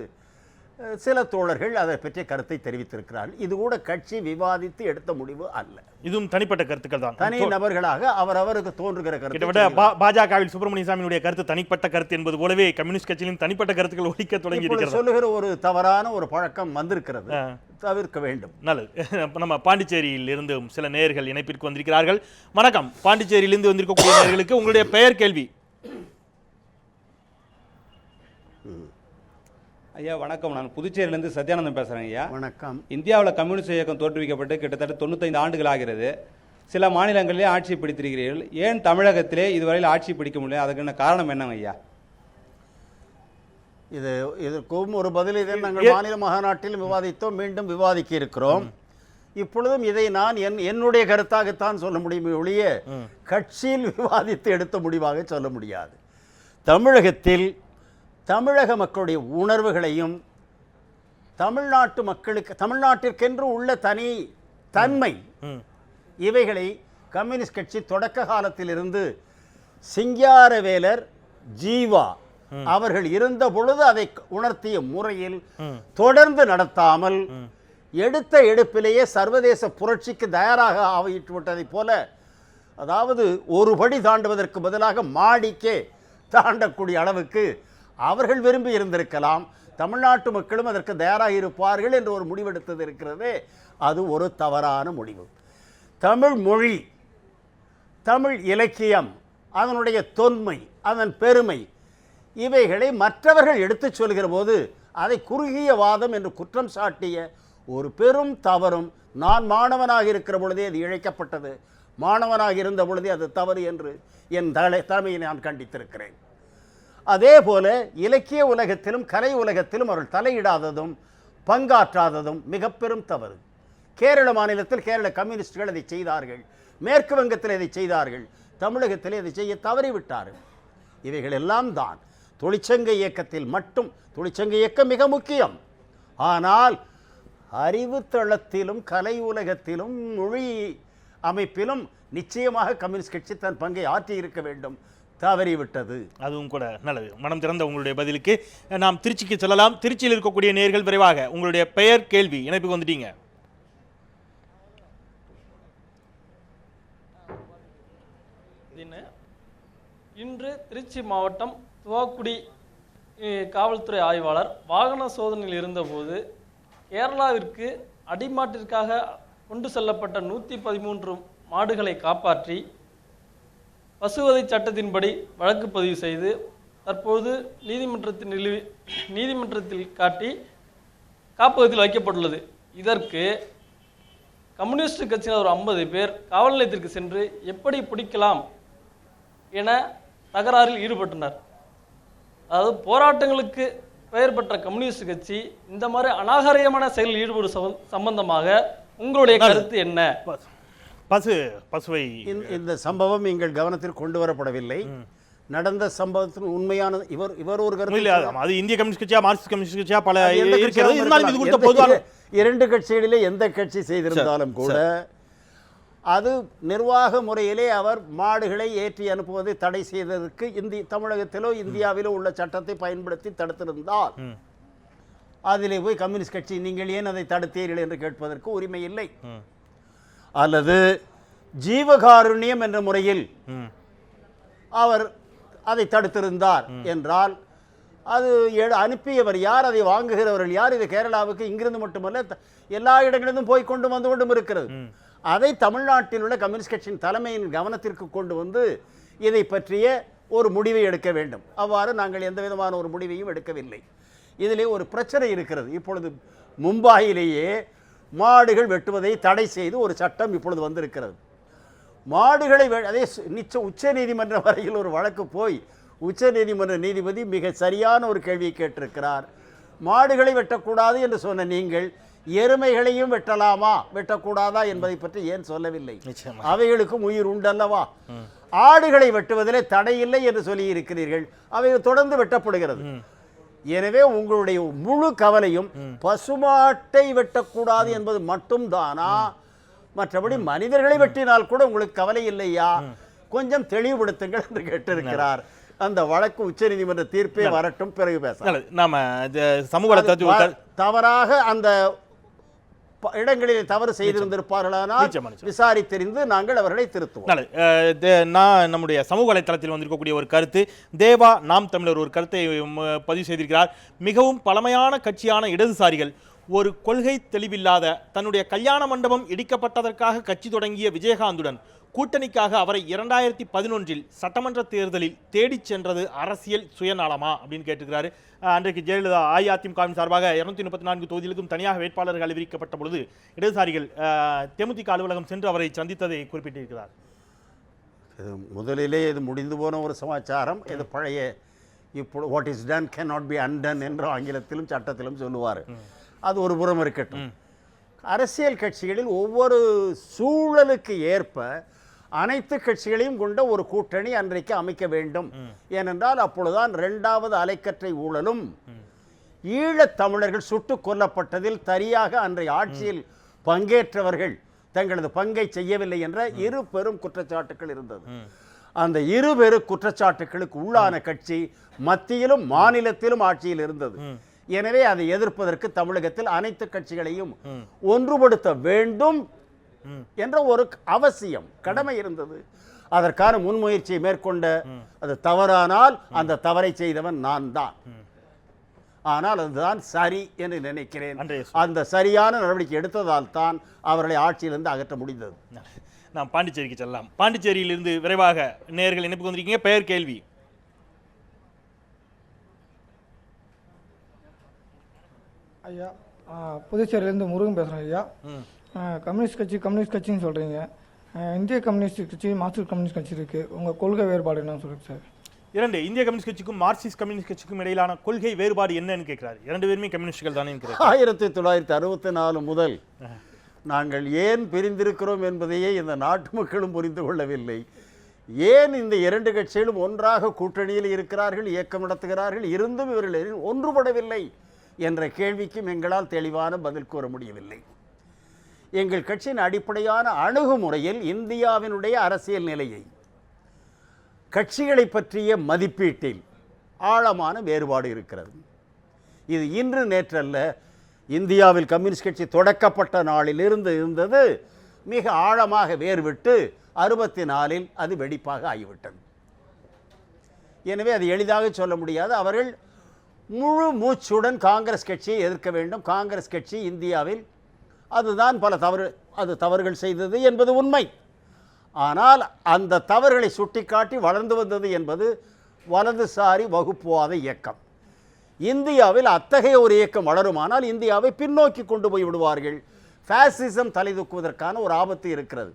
சில தோழர்கள் அதை பற்றிய கருத்தை தெரிவித்திருக்கிறார்கள். இது கூட கட்சி விவாதித்து எடுத்த முடிவு அல்ல. இதுவும் தனிப்பட்ட கருத்துக்கள் தான், தனி நபர்களாக அவரவருக்கு தோன்றுகிற கருத்து. பாஜகவில் சுப்பிரமணிய சாமியுடைய கருத்து தனிப்பட்ட கருத்து என்பது போலவே கம்யூனிஸ்ட் கட்சியிலும் தனிப்பட்ட கருத்துக்கள் ஒழிக்க தொடங்கி இருக்கிறது. சொல்லுகிற ஒரு தவறான ஒரு பழக்கம் வந்திருக்கிறது, தவிர்க்க வேண்டும். நல்லது. நம்ம பாண்டிச்சேரியில் இருந்து சில நேயர்கள் இணைப்பிற்கு வந்திருக்கிறார்கள். வணக்கம். பாண்டிச்சேரியிலிருந்து வந்திருக்கக்கூடிய நேயர்களுக்கு உங்களுடைய பெயர் கேள்வி. ஐயா வணக்கம், நான் புதுச்சேரியிலேருந்து சத்யானந்தம் பேசுகிறேன். ஐயா வணக்கம். இந்தியாவில் கம்யூனிஸ்ட் இயக்கம் தோற்றுவிக்கப்பட்டு கிட்டத்தட்ட 95 ஆண்டுகள் ஆகிறது. சில மாநிலங்களிலே ஆட்சி பிடித்திருக்கிறீர்கள், ஏன் தமிழகத்திலே இதுவரையில் ஆட்சி பிடிக்க முடியல? அதுக்கான காரணம் என்னங்க ஐயா? இதற்கும் ஒரு பதில் இதை நாங்கள் மாநில மாநாட்டில் விவாதித்தோம், மீண்டும் விவாதிக்க இருக்கிறோம். இப்பொழுதும் இதை நான் என்னுடைய கருத்தாகத்தான் சொல்ல முடியுமே ஒழிய கட்சியில் விவாதித்து எடுத்த முடிவாக சொல்ல முடியாது. தமிழகத்தில் தமிழக மக்களுடைய உணர்வுகளையும் தமிழ்நாட்டு மக்களுக்கு தமிழ்நாட்டிற்கென்று உள்ள தனி தன்மை இவைகளை கம்யூனிஸ்ட் கட்சி தொடக்க காலத்திலிருந்து சிங்காரவேலர், ஜீவா அவர்கள் இருந்த பொழுது அதை உணர்த்திய முறையில் தொடர்ந்து நடத்தாமல் எடுத்த எடுப்பிலேயே சர்வதேச புரட்சிக்கு தயாராக ஆகிவிட்டதை போல, அதாவது ஒரு படி தாண்டுவதற்கு பதிலாக மாடிக்கே தாண்டக்கூடிய அளவுக்கு அவர்கள் விரும்பி இருந்திருக்கலாம். தமிழ்நாட்டு மக்களும் அதற்கு தயாராக இருப்பார்கள் என்று ஒரு முடிவெடுத்தது இருக்கிறது. அது ஒரு தவறான முடிவு. தமிழ் மொழி, தமிழ் இலக்கியம், அதனுடைய தொன்மை, அதன் பெருமை இவைகளை மற்றவர்கள் எடுத்துச் சொல்கிற போது அதை குறுகிய வாதம் என்று குற்றம் சாட்டிய ஒரு பெரும் தவறும், நான் மாணவனாக இருக்கிற பொழுதே அது இழைக்கப்பட்டது, மாணவனாக இருந்த பொழுதே அது தவறு என்று என் தலைமையை நான் கண்டித்திருக்கிறேன். அதே போல இலக்கிய உலகத்திலும் கலை உலகத்திலும் அவர்கள் தலையிடாததும் பங்காற்றாததும் மிக பெரும் தவறு. கேரள மாநிலத்தில் கேரள கம்யூனிஸ்டுகள் அதை செய்தார்கள், மேற்கு வங்கத்தில் இதை செய்தார்கள், தமிழகத்தில் இதை செய்ய தவறிவிட்டார்கள். இவைகள் எல்லாம் தான் தொழிற்சங்க இயக்கத்தில் மட்டும். தொழிற்சங்க இயக்கம் மிக முக்கியம். ஆனால் அறிவு தளத்திலும் கலை உலகத்திலும் மொழி அமைப்பிலும் நிச்சயமாக கம்யூனிஸ்ட் கட்சி தன் பங்கை ஆற்றி இருக்க வேண்டும், தவறிவிட்டது. அதுவும் கூட நல்லது. மனம் திறந்த உங்களுடைய பதிலுக்கு நாம் திருச்சிக்கு செல்லலாம். திருச்சியில் இருக்கக்கூடிய நேயர்கள் விரைவாக உங்களுடைய பெயர், கேள்வி, இணைப்புக்கு வந்துட்டீங்க. இன்று திருச்சி மாவட்டம் துவாக்குடி காவல்துறை ஆய்வாளர் வாகன சோதனையில் இருந்தபோது கேரளாவிற்கு அடிமாட்டிற்காக கொண்டு செல்லப்பட்ட 113 மாடுகளை காப்பாற்றி பசுவதை சட்டத்தின்படி வழக்கு பதிவு செய்து தற்போது நீதிமன்றத்தில் காட்டி காப்பகத்தில் வைக்கப்பட்டுள்ளது. இதற்கு கம்யூனிஸ்ட் கட்சியினர் ஒரு 50 பேர் காவல் நிலையத்திற்கு சென்று எப்படி பிடிக்கலாம் என தகராறில் ஈடுபட்டனர். அதாவது போராட்டங்களுக்கு பெயர் பெற்ற கம்யூனிஸ்ட் கட்சி இந்த மாதிரி அநாகரிகமான செயலில் ஈடுபடும் சம்பந்தமாக உங்களுடைய கருத்து என்ன? பசுவை இந்த சம்பவம் எங்கள் கவனத்தில் கொண்டு வரப்படவில்லை. நடந்த சம்பவத்தின் உண்மையான இவர் ஒரு கருத்து. அது இந்திய கம்யூனிஸ்ட் கட்சியா மார்க்சிஸ்ட் கம்யூனிஸ்ட் கட்சியா பல இருக்கிறது. இரண்டு கட்சிகளிலே எந்த கட்சி செய்திருந்தாலும் கூட அது நிர்வாக முறையிலே அவர் மாடுகளை ஏற்றி அனுப்புவதை தடை செய்ததற்கு தமிழகத்திலோ இந்தியாவிலோ உள்ள சட்டத்தை பயன்படுத்தி தடுத்திருந்தால் அதிலே போய் கம்யூனிஸ்ட் கட்சி நீங்கள் ஏன் அதை தடுத்தீர்கள் என்று கேட்பதற்கு உரிமை இல்லை. அல்லது ஜீவகாருண்யம் என்ற முறையில் அவர் அதை தடுத்திருந்தார் என்றால் அது அனுப்பியவர் யார், அதை வாங்குகிறவர்கள் யார்? இது கேரளாவுக்கு இங்கிருந்து மட்டுமல்ல எல்லா இடங்களிலும் போய் கொண்டு வந்து கொண்டும் இருக்கிறது. அதை தமிழ்நாட்டில் உள்ள கம்யூனிஸ்ட் கட்சியின் தலைமையின் கவனத்திற்கு கொண்டு வந்து இதை பற்றிய ஒரு முடிவை எடுக்க வேண்டும். அவ்வாறு நாங்கள் எந்த விதமான ஒரு முடிவையும் எடுக்கவில்லை. இதிலே ஒரு பிரச்சனை இருக்கிறது. இப்பொழுது மும்பாயிலேயே மாடுகள் வெட்டுவதை தடை செய்து ஒரு சட்டம் இப்பொழுது வந்திருக்கிறது. மாடுகளை அதே உச்ச நீதிமன்றம் வரையில் ஒரு வழக்கு போய் உச்ச நீதிமன்ற நீதிபதி மிக சரியான ஒரு கேள்வியை கேட்டிருக்கிறார். மாடுகளை வெட்டக்கூடாது என்று சொன்ன நீங்கள் எருமைகளையும் வெட்டலாமா வெட்டக்கூடாதா என்பதை பற்றி ஏன் சொல்லவில்லை? அவைகளுக்கும் உயிர் உண்டல்லவா? ஆடுகளை வெட்டுவதிலே தடையில்லை என்று சொல்லி இருக்கிறீர்கள், அவைகள் தொடர்ந்து வெட்டப்படுகிறது. எனவே உங்களுடைய முழு கவலையும் பசுமாட்டை வெட்டக்கூடாது என்பது மட்டும் தானா? மற்றபடி மனிதர்களை வெட்டினால் கூட உங்களுக்கு கவலை இல்லையா? கொஞ்சம் தெளிவுபடுத்துங்கள் என்று கேட்டிருக்கிறார். அந்த வழக்கு உச்ச நீதிமன்ற தீர்ப்பே வரட்டும், பிறகு பேசலாம். நாம சமூக தவறாக அந்த இடங்களில் தவறு செய்திருந்திருப்பார்களானால் விசாரித்தறிந்து நாங்கள் அவர்களை திருத்துவோம். நான் நம்முடைய சமூக வலைத்தளத்தில் வந்திருக்கக்கூடிய ஒரு கருத்து, தேவா நாம் தமிழர் ஒரு கருத்தை பதிவு செய்திருக்கிறார். மிகவும் பழமையான கட்சியான இடதுசாரிகள் ஒரு கொள்கை தெளிவில்லாத தன்னுடைய கல்யாண மண்டபம் இடிக்கப்பட்டதற்காக கட்சி தொடங்கிய விஜயகாந்துடன் கூட்டணிக்காக அவரை 2011 சட்டமன்ற தேர்தலில் தேடிச் சென்றது அரசியல் சுயநலமா அப்படின்னு கேட்டுக்கிறாரு. அன்றைக்கு ஜெயலலிதா அஇஅதிமுகவின் சார்பாக 234 தொகுதிகளுக்கும் தனியாக வேட்பாளர்கள் அறிவிக்கப்பட்ட பொழுது இடதுசாரிகள் தேமுதிக அலுவலகம் சென்று அவரை சந்தித்ததை குறிப்பிட்டிருக்கிறார். முதலிலே இது முடிந்து போன ஒரு சமாச்சாரம். இது பழைய இப்போ what is done can not be Anton என்று ஆங்கிலத்திலும் சட்டத்திலும் சொல்லுவார். அது ஒரு புறம் இருக்கட்டும். அரசியல் கட்சிகளில் ஒவ்வொரு சூழலுக்கு ஏற்ப அனைத்து கட்சிகளையும் கொண்ட ஒரு கூட்டணி அன்றைக்கு அமைக்க வேண்டும். ஏனென்றால் அப்பொழுதுதான் 2வது அலைக்கற்றை ஊழலும் ஈழத் தமிழர்கள் சுட்டுக் கொல்லப்பட்டதில் சரியாக அன்றைய ஆட்சியில் பங்கேற்றவர்கள் தங்களது பங்கை செய்யவில்லை என்ற இரு பெரும் குற்றச்சாட்டுகள் இருந்தது. அந்த இரு பெரு குற்றச்சாட்டுகளுக்கு உள்ளான கட்சி மத்தியிலும் மாநிலத்திலும் ஆட்சியில் இருந்தது. எனவே அதை எதிர்ப்பதற்கு தமிழகத்தில் அனைத்து கட்சிகளையும் ஒன்றுபடுத்த வேண்டும் என்ற ஒரு அவசியம், கடமை இருந்தது. அதற்கான முன்முயற்சியை மேற்கொண்ட, அது தவறானால் அந்த தவறை செய்தவன் நான் தான். ஆனால் அதுதான் சரி என்று நினைக்கிறேன். அந்த சரியான நடவடிக்கை எடுத்ததால் தான் அவர்களை ஆட்சியிலிருந்து அகற்ற முடிந்தது. நாம் பாண்டிச்சேரிக்கு செல்லலாம். பாண்டிச்சேரியிலிருந்து விரைவாக நேயர்கள் இணைப்பு வந்திருக்கீங்க. பெயர் கேள்வி. ஐயா, புதுச்சேரியிலேருந்து முருகன் பேசுகிறேன் ஐயா. கம்யூனிஸ்ட் கட்சின்னு சொல்கிறீங்க. இந்திய கம்யூனிஸ்ட் கட்சி, மார்க்சிஸ்ட் கம்யூனிஸ்ட் கட்சி இருக்குது. உங்கள் கொள்கை வேறுபாடு என்னன்னு சொல்லுங்கள் சார். இரண்டு இந்திய கம்யூனிஸ்ட் கட்சிக்கும் மார்க்சிஸ்ட் கம்யூனிஸ்ட் கட்சிக்கும் இடையிலான கொள்கை வேறுபாடு என்னன்னு கேட்கிறார். 2 பேருமே கம்யூனிஸ்டுகள் தானே இருக்கிறார். 1964 முதல் நாங்கள் ஏன் பிரிந்திருக்கிறோம் என்பதையே இந்த நாட்டு மக்களும் புரிந்து கொள்ளவில்லை. ஏன் இந்த 2 கட்சிகளும் ஒன்றாக கூட்டணியில் இருக்கிறார்கள், இயக்கம் நடத்துகிறார்கள், இருந்தும் இவர்கள் ஒன்றுபடவில்லை என்ற கேள்விக்கும் எங்களால் தெளிவான பதில் கூற முடியவில்லை. எங்கள் கட்சியின் அடிப்படையான அணுகுமுறையில் இந்தியாவினுடைய அரசியல் நிலையை, கட்சிகளை பற்றிய மதிப்பீட்டில் ஆழமான வேறுபாடு இருக்கிறது. இது இன்று நேற்றல்ல. இந்தியாவில் கம்யூனிஸ்ட் கட்சி தொடக்கப்பட்ட நாளிலிருந்து இருந்தது. மிக ஆழமாக வேறுவிட்டு 64இல் அது வெடிப்பாக ஆகிவிட்டது. எனவே அது எளிதாக சொல்ல முடியாது. அவர்கள் முழு மூச்சுடன் காங்கிரஸ் கட்சியை எதிர்க்க வேண்டும். காங்கிரஸ் கட்சி இந்தியாவில் அதுதான் பல தவறுகள் செய்தது என்பது உண்மை. ஆனால் அந்த தவறுகளை சுட்டிக்காட்டி வளர்ந்து வந்தது என்பது வலதுசாரி வகுப்புவாத இயக்கம். இந்தியாவில் அத்தகைய ஒரு இயக்கம் வளருமானால் இந்தியாவை பின்னோக்கி கொண்டு போய் விடுவார்கள். ஃபாசிசம் தலைதூக்குவதற்கான ஒரு ஆபத்து இருக்கிறது.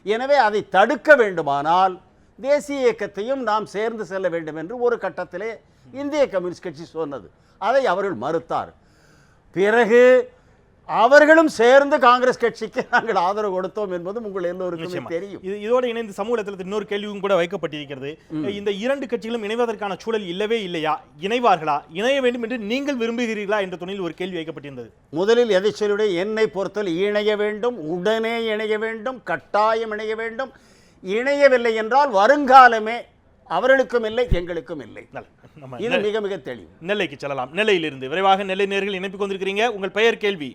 எனவே அதை தடுக்க வேண்டுமானால் தேசிய இயக்கத்தையும் நாம் சேர்ந்து செல்ல வேண்டும் என்று ஒரு கட்டத்திலே இந்திய கம்யூனிஸ்ட் கட்சி சொன்னது. அதை அவர்கள் மறுத்தார். பிறகு அவர்களும் சேர்ந்து காங்கிரஸ் கட்சிக்கு நாங்கள் ஆதரவு கொடுத்தோம் என்பதும் உங்கள் எல்லோருக்கும் தெரியும். இதோடு இணைந்து சமூகத்தில் இன்னொரு கேள்வியும் கூட வைக்கப்பட்டிருக்கிறது. இந்த 2 கட்சிகளும் இணைவதற்கான சூழல் இல்லவே இல்லையா? இணைவார்களா? இணைய வேண்டும் என்று நீங்கள் விரும்புகிறீர்களா என்ற துணையில் ஒரு கேள்வி வைக்கப்பட்டிருந்தது. முதலில் எதை சொல்லுடைய என்னை பொறுத்தல் இணைய வேண்டும், உடனே இணைய வேண்டும், கட்டாயம் இணைய வேண்டும். இணையவில்லை என்றால் வருங்காலமே அவர்களுக்கும் இல்லை, எங்களுக்கும் இல்லை. இது மிக மிக தெளிவு. நெல்லைக்கு செல்லலாம். நெல்லையிலிருந்து விரைவாக நெல்லை நேயர்கள் இணைப்பு கொண்டிருக்கிறீங்க. உங்கள் பெயர் கேள்வி.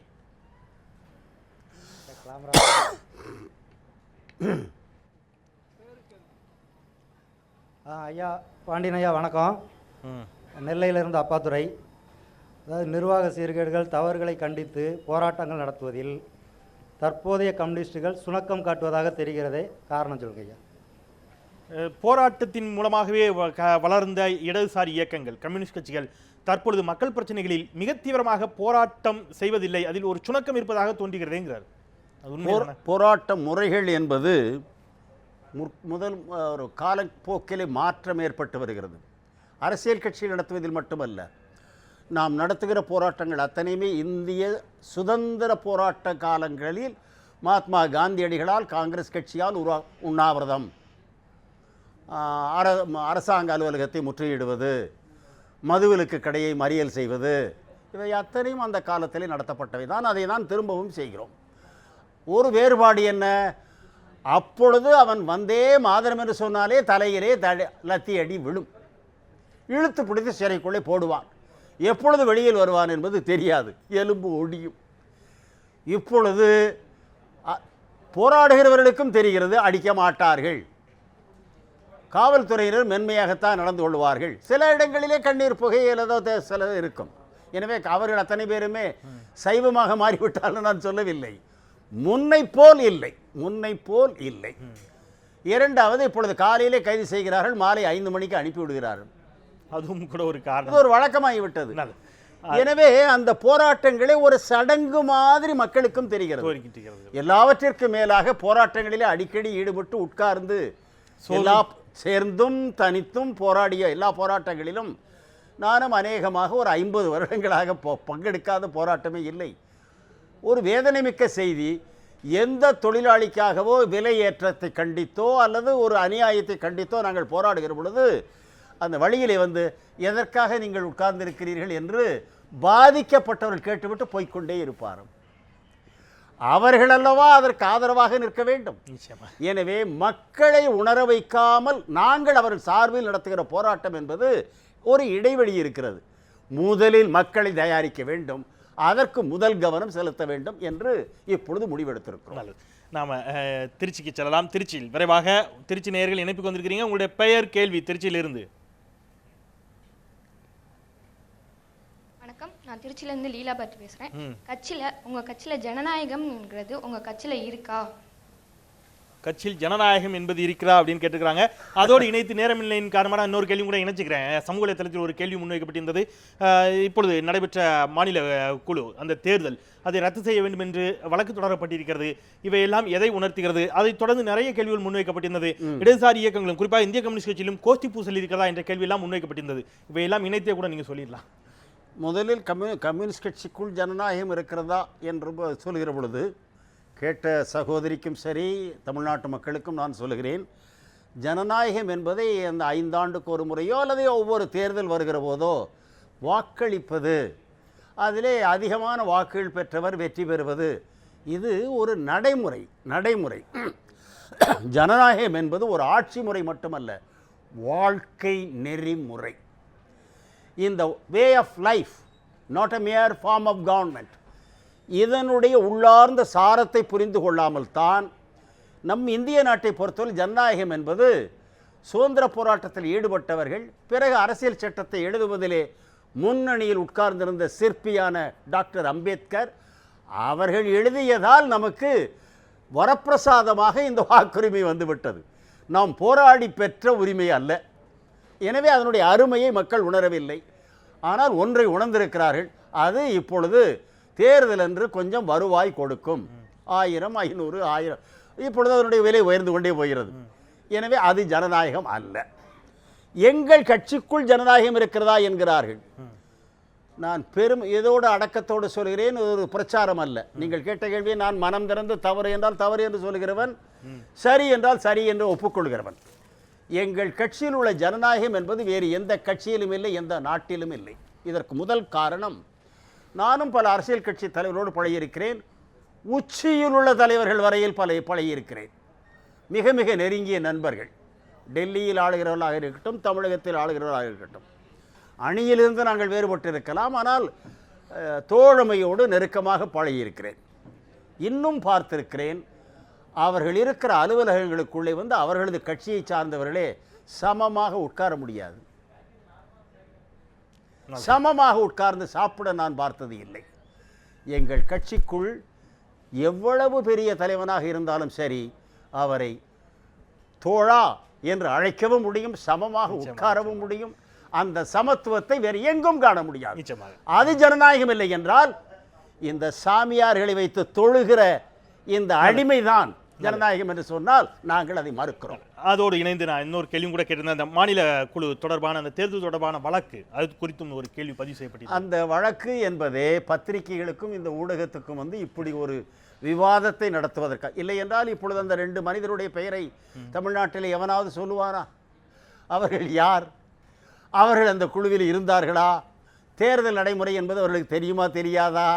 ஐயா பாண்டியன் ஐயா வணக்கம். நெல்லையிலிருந்து அப்பாத்துறை. அதாவது நிர்வாக சீர்கேடுகள், தவறுகளை கண்டித்து போராட்டங்கள் நடத்துவதில் தற்போதைய கம்யூனிஸ்டுகள் சுணக்கம் காட்டுவதாக தெரிகிறதே, காரணம் சொல்லுங்க ஐயா. போராட்டத்தின் மூலமாகவே வளர்ந்த இடதுசாரி இயக்கங்கள், கம்யூனிஸ்ட் கட்சிகள் தற்பொழுது மக்கள் பிரச்சனைகளில் மிக தீவிரமாக போராட்டம் செய்வதில்லை, அதில் ஒரு சுணக்கம் இருப்பதாக தோன்றுகிறதேங்கிறார். போராட்ட முறைகள் என்பது முதல் ஒரு காலப்போக்கிலே மாற்றம் ஏற்பட்டு வருகிறது. அரசியல் கட்சிகள் நடத்துவதில் மட்டுமல்ல, நாம் நடத்துகிற போராட்டங்கள் அத்தனையுமே இந்திய சுதந்திர போராட்ட காலங்களில் மகாத்மா காந்தியடிகளால் காங்கிரஸ் கட்சியால் உண்ணாவிரதம், அரசாங்க அலுவலகத்தை முற்றுகையிடுவது, மதுவிலக்கு கடையை மறியல் செய்வது, இவை அத்தனையும் அந்த காலத்திலே நடத்தப்பட்டவை தான். அதை தான் திரும்பவும் செய்கிறோம். ஒரு வேறுபாடு என்ன? அப்பொழுது அவன் வந்தே மாதரம் என்று சொன்னாலே தலையிலே லத்தி அடி விழும், இழுத்து பிடித்து சிறைக்குள்ளே போடுவான். எப்பொழுது வெளியில் வருவான் என்பது தெரியாது, எலும்பு ஒடியும். இப்பொழுது போராடுகிறவர்களுக்கும் தெரிகிறது, அடிக்க மாட்டார்கள். காவல்துறையினர் மென்மையாகத்தான் நடந்து கொள்வார்கள். சில இடங்களிலே கண்ணீர் புகையிலதோ சில இருக்கும். எனவே அவர்கள் அத்தனை பேருமே சைவமாக மாறிவிட்டார்கள் நான் சொல்லவில்லை. முன்னை போல் இல்லை. இரண்டாவது, இப்பொழுது காலையிலே கைது செய்கிறார்கள், மாலை 5 மணிக்கு அனுப்பி விடுகிறார்கள். அதுவும் கூட ஒரு காரணம், ஒரு வழக்கமாகிவிட்டது. எனவே அந்த போராட்டங்களே ஒரு சடங்கு மாதிரி மக்களுக்கும் தெரிகிறது. எல்லாவற்றிற்கும் மேலாக போராட்டங்களிலே அடிக்கடி ஈடுபட்டு உட்கார்ந்து எல்லா சேர்ந்தும் தனித்தும் போராடிய எல்லா போராட்டங்களிலும் நானும் அநேகமாக ஒரு 50 வருடங்களாக பங்கெடுக்காத போராட்டமே இல்லை. ஒரு வேதனைமிக்க செய்தி, எந்த தொழிலாளிக்காகவோ விலை ஏற்றத்தை கண்டித்தோ அல்லது ஒரு அநியாயத்தை கண்டித்தோ நாங்கள் போராடுகிற பொழுது அந்த வழியிலே வந்து எதற்காக நீங்கள் உட்கார்ந்திருக்கிறீர்கள் என்று பாதிக்கப்பட்டவர்கள் கேட்டுவிட்டு போய்கொண்டே இருப்பார். அவர்களல்லவா அதற்கு ஆதரவாக நிற்க வேண்டும். எனவே மக்களை உணர வைக்காமல் நாங்கள் அவர்கள் சார்பில் நடத்துகிற போராட்டம் என்பது ஒரு இடைவெளி இருக்கிறது. முதலில் மக்களை தயாரிக்க வேண்டும், அதற்கு முதல் கவனம் செலுத்த வேண்டும் என்று இப்பொழுது முடிவெடுத்திருக்கிறோம். நாம் திருச்சிக்கு செல்லலாம். திருச்சியில் விரைவாக திருச்சி நேயர்கள் இணைப்புக்கு வந்திருக்கிறீங்க. உங்களுடைய பெயர், கேள்வி திருச்சியிலிருந்து. வணக்கம், நான் திருச்சியிலேருந்து லீலாபாத்தி பேசுகிறேன். உங்கள் கட்சியில் ஜனநாயகம்ங்கிறது உங்கள் கட்சியில் இருக்கா? கட்சியில் ஜனநாயகம் என்பது இருக்கிறா அப்படின்னு கேட்டுக்கிறாங்க. அதோடு இணைத்து நேரமில்லையின் காரணமாக இன்னொரு கேள்வி கூட இணைச்சிக்கிறேன். சமூக வலைத்தளத்தில் ஒரு கேள்வி முன்வைக்கப்பட்டிருந்தது. இப்பொழுது நடைபெற்ற மாநில குழு அந்த தேர்தல் அதை ரத்து செய்ய வேண்டும் என்று வழக்கு தொடரப்பட்டிருக்கிறது. இவையெல்லாம் எதை உணர்த்துகிறது? அதைத் தொடர்ந்து நிறைய கேள்விகள் முன்வைக்கப்பட்டிருந்தது. இடதுசாரி இயக்கங்களும் குறிப்பாக இந்திய கம்யூனிஸ்ட் கட்சியிலும் கோஷ்டி பூசல் இருக்கிறதா என்ற கேள்வியெல்லாம் முன்வைக்கப்பட்டிருந்தது. இவையெல்லாம் இணைத்தே கூட நீங்கள் சொல்லிடலாம். முதலில் கம்யூனிஸ்ட் கட்சிக்குள் ஜனநாயகம் இருக்கிறதா என்று சொல்கிற பொழுது கேட்ட சகோதரிக்கும் சரி, தமிழ்நாட்டு மக்களுக்கும் நான் சொல்லுகிறேன், ஜனநாயகம் என்பதை அந்த 5 ஆண்டுக்கு ஒரு முறையோ அல்லது ஒவ்வொரு தேர்தல் வருகிற போதோ வாக்களிப்பது, அதிலே அதிகமான வாக்குகள் பெற்றவர் வெற்றி பெறுவது, இது ஒரு நடைமுறை. ஜனநாயகம் என்பது ஒரு ஆட்சி முறை மட்டுமல்ல, வாழ்க்கை நெறிமுறை. இந்த way of life, not a mere form of government. இதனுடைய உள்ளார்ந்த சாரத்தை புரிந்து கொள்ளாமல் தான் நம் இந்திய நாட்டை பொறுத்தவரை ஜனநாயகம் என்பது சுதந்திர போராட்டத்தில் ஈடுபட்டவர்கள், பிறகு அரசியல் சட்டத்தை எழுதுவதிலே முன்னணியில் உட்கார்ந்திருந்த சிற்பியான டாக்டர் அம்பேத்கர் அவர்கள் எழுதியதால் நமக்கு வரப்பிரசாதமாக இந்த வாக்குரிமை வந்துவிட்டது. நாம் போராடி பெற்ற உரிமை அல்ல. எனவே அதனுடைய அருமையை மக்கள் உணரவில்லை. ஆனால் ஒன்றை உணர்ந்திருக்கிறார்கள், அது இப்பொழுது தேர்தல் என்று கொஞ்சம் வருவாய் கொடுக்கும். 1000, 500, 1000, இப்பொழுது அதனுடைய விலை உயர்ந்து கொண்டே போகிறது. எனவே அது ஜனநாயகம் அல்ல. எங்கள் கட்சிக்குள் ஜனநாயகம் இருக்கிறதா என்கிறார்கள். நான் இதோடு அடக்கத்தோடு சொல்கிறேன், ஒரு பிரச்சாரம் அல்ல. நீங்கள் கேட்ட கேள்வியை நான் மனம் திறந்து தவறு என்றால் தவறு என்று சொல்கிறவன், சரி என்றால் சரி என்று ஒப்புக்கொள்கிறவன். எங்கள் கட்சியில் உள்ள ஜனநாயகம் என்பது வேறு எந்த கட்சியிலும் இல்லை, எந்த நாட்டிலும் இல்லை. இதற்கு முதல் காரணம், நானும் பல அரசியல் கட்சி தலைவரோடு பழகியிருக்கிறேன். உச்சியில் உள்ள தலைவர்கள் வரையில் பழகியிருக்கிறேன். மிக மிக நெருங்கிய நண்பர்கள். டெல்லியில் ஆளுகிறவர்களாக இருக்கட்டும், தமிழகத்தில் ஆளுகிறவர்களாக இருக்கட்டும். அணியிலிருந்து நாங்கள் வேறுபட்டு இருக்கலாம், ஆனால் தோழமையோடு நெருக்கமாக பழகியிருக்கிறேன். இன்னும் பார்த்திருக்கிறேன், அவர்கள் இருக்கிற அலுவலகங்களுக்குள்ளே வந்து அவர்களது கட்சியை சார்ந்தவர்களே சமமாக உட்கார முடியாது. சமமாக உட்கார்ந்து சாப்பிட நான் பார்த்தது இல்லை. எங்கள் கட்சிக்குள் எவ்வளவு பெரிய தலைவனாக இருந்தாலும் சரி, அவரை தோழா என்று அழைக்கவும் முடியும், சமமாக உட்காரவும் முடியும். அந்த சமத்துவத்தை வேறு எங்கும் காண முடியாது. அது ஜனநாயகம் இல்லை என்றால் இந்த சாமியார்களை வைத்து தொழுகிற இந்த அடிமைதான் ஜனநாயகம் என்று சொன்னால் நாங்கள் அதை மறுக்கிறோம். அதோடு இணைந்து நான் இன்னொரு கேள்வியும் கூட கேட்டிருந்தேன். அந்த மாநில குழு தொடர்பான அந்த தேர்தல் தொடர்பான வழக்கு, அது குறித்தும் ஒரு கேள்வி பதிவு செய்யப்பட்டது. அந்த வழக்கு என்பதே பத்திரிகைகளுக்கும் இந்த ஊடகத்துக்கும் வந்து இப்படி ஒரு விவாதத்தை நடத்துவதற்காக இல்லை என்றால் இப்பொழுது அந்த 2 மனிதருடைய பெயரை தமிழ்நாட்டில் எவனாவது சொல்லுவாரா? அவர்கள் யார்? அவர்கள் அந்த குழுவில் இருந்தார்களா? தேர்தல் நடைமுறை என்பது அவர்களுக்கு தெரியுமா தெரியாதா?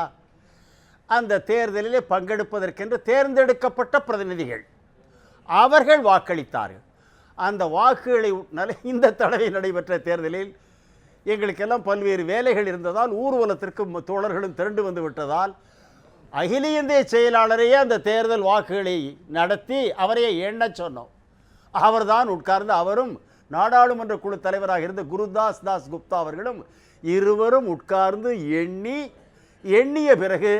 அந்த தேர்தலிலே பங்கெடுப்பதற்கென்று தேர்ந்தெடுக்கப்பட்ட பிரதிநிதிகள் அவர்கள் வாக்களித்தார்கள். அந்த வாக்குகளை இந்த தடவை நடைபெற்ற தேர்தலில் எங்களுக்கெல்லாம் பல்வேறு வேலைகள் இருந்ததால் ஊர்வலத்திற்கு தோழர்களும் திரண்டு வந்து விட்டதால் அகில இந்திய செயலாளரையே அந்த தேர்தல் வாக்குகளை நடத்தி அவரையே எண்ண சொன்னோம். அவர்தான் உட்கார்ந்து, அவரும் நாடாளுமன்ற குழு தலைவராக இருந்த குருதாஸ் தாஸ் குப்தா அவர்களும் இருவரும் உட்கார்ந்து எண்ணிய பிறகு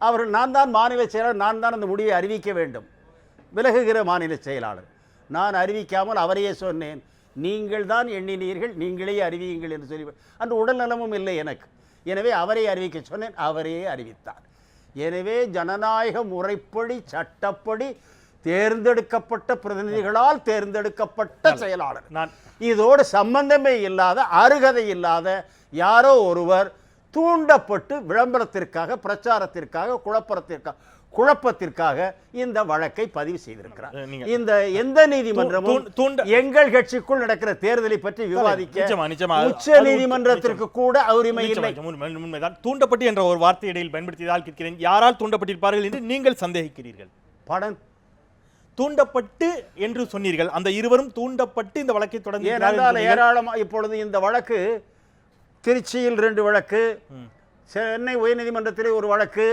அவர்கள், நான் தான் மாநில செயலாளர், நான் தான் அந்த முடிவை அறிவிக்க வேண்டும், விலகுகிற மாநில செயலாளர். நான் அறிவிக்காமல் அவரையே சொன்னேன், நீங்கள் தான் எண்ணினீர்கள், நீங்களே அறிவியுங்கள் என்று சொல்லி. அன்று உடல் நலமும் இல்லை எனக்கு. எனவே அவரை அறிவிக்க சொன்னேன், அவரையே அறிவித்தார். எனவே ஜனநாயக முறைப்படி சட்டப்படி தேர்ந்தெடுக்கப்பட்ட பிரதிநிதிகளால் தேர்ந்தெடுக்கப்பட்ட செயலாளர். இதோடு சம்பந்தமே இல்லாத, அருகதை இல்லாத யாரோ ஒருவர் தூண்டப்பட்டு விளம்பரத்திற்காக, பிரச்சாரத்திற்காக, குழப்பத்திற்காக இந்த வழக்கை பதிவு செய்திருக்கிறார். இந்த எந்த நீதிமன்றமும் எங்கள் கட்சிக்குள் நடக்கிற தேர்தலை பற்றி விவாதிக்க உச்ச நீதிமன்றத்திற்கு கூட உரிமை இல்லை. தூண்டப்பட்டு என்ற ஒரு வார்த்தை இடையில் பயன்படுத்தியதால் கேட்கிறேன், யாரால் தூண்டப்பட்டிருப்பார்கள் என்று நீங்கள் சந்தேகிக்கிறீர்கள்? படன் தூண்டப்பட்டு என்று சொன்னீர்கள். அந்த இருவரும் தூண்டப்பட்டு இந்த வழக்கை தொடர்ந்து ஏராளமா இப்பொழுது இந்த வழக்கு திருச்சியில் 2 வழக்கு, சென்னை உயர்நீதிமன்றத்திலே ஒரு வழக்கு,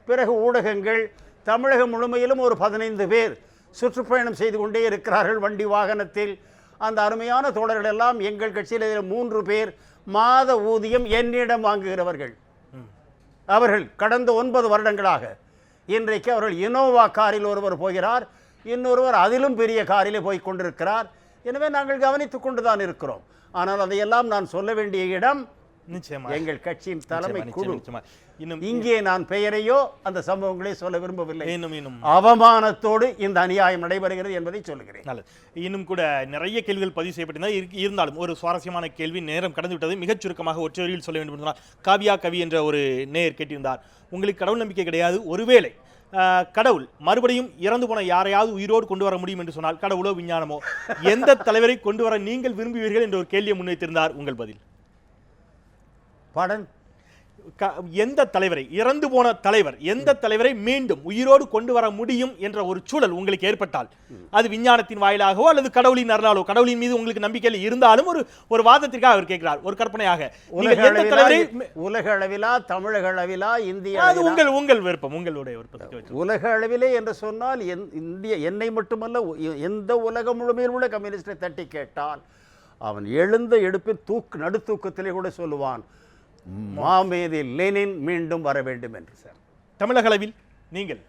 பிறகு ஊடகங்கள், தமிழகம் முழுமையிலும் ஒரு 15 பேர் சுற்றுப்பயணம் செய்து கொண்டே இருக்கிறார்கள் வண்டி வாகனத்தில். அந்த அருமையான தோழர்கள் எல்லாம் எங்கள் கட்சியில் 3 பேர் மாத ஊதியம் என்னிடம் வாங்குகிறவர்கள். அவர்கள் கடந்த 9 வருடங்களாக இன்றைக்கு அவர்கள் இனோவா காரில் ஒருவர் போகிறார், இன்னொருவர் அதிலும் பெரிய காரிலே போய் கொண்டிருக்கிறார். எனவே நாங்கள் கவனித்துக் கொண்டுதான் இருக்கிறோம். ஆனால் அதையெல்லாம் நான் சொல்ல வேண்டிய இடம் எங்கள் கட்சியின் தலைமை குழு. இங்கே நான் பெயரையோ அந்த சம்பவங்களை சொல்ல விரும்பவில்லை. அவமானத்தோடு இந்த அநியாயம் நடைபெறுகிறது என்பதை சொல்லுகிறேன். இன்னும் கூட நிறைய கேள்விகள் பதிவு செய்யப்பட்டிருந்தால் இருந்தாலும் ஒரு சுவாரஸ்யமான கேள்வி, நேரம் கடந்து விட்டது, மிகச் சுருக்கமாக ஒற்றை வரியில் சொல்ல வேண்டும் என்றால், காவியா கவி என்ற ஒரு நேயர் கேட்டிருந்தார், உங்களுக்கு கடவுள் நம்பிக்கை கிடையாது, ஒருவேளை கடவுள் மறுபடியும் இறந்து போன யாரையாவது உயிரோடு கொண்டு வர முடியும் என்று சொன்னால், கடவுளோ விஞ்ஞானமோ, எந்த தலைவரை கொண்டு வர நீங்கள் விரும்புவீர்கள் என்ற ஒரு கேள்வியை முன்வைத்திருந்தார். உங்கள் பதில்? பாடன் எந்த தலைவரை, இறந்து போன தலைவர் எந்த தலைவரை மீண்டும் உயிரோடு கொண்டு வர முடியும் என்ற ஒரு சூழல் உங்களுக்கு ஏற்பட்டால், அது விஞ்ஞானத்தின் வாயிலாகவோ அல்லது கடவுளின் அருளாலோ, கடவுளின் மீது உங்களுக்கு நம்பிக்கை இருந்தாலும் ஒரு வாதத்திற்காக அவர் கேட்கிறார், ஒரு கற்பனையாக. உலக அளவிலா, தமிழக அளவிலா, இந்திய, அது உங்கள் விருப்பம், உங்களுடைய விருப்பம். உலக அளவிலே என்று சொன்னால் இந்திய, என்னை மட்டுமல்ல எந்த உலகம் முழுமையில் உள்ள கம்யூனிஸ்டை தட்டி கேட்டால் அவன் எழுந்த எடுப்பில் நடுத்தூக்கத்திலே கூட சொல்லுவான், மாமேதி லெனின் மீண்டும் வர வேண்டும் என்று. சார், தமிழக அளவில் நீங்கள்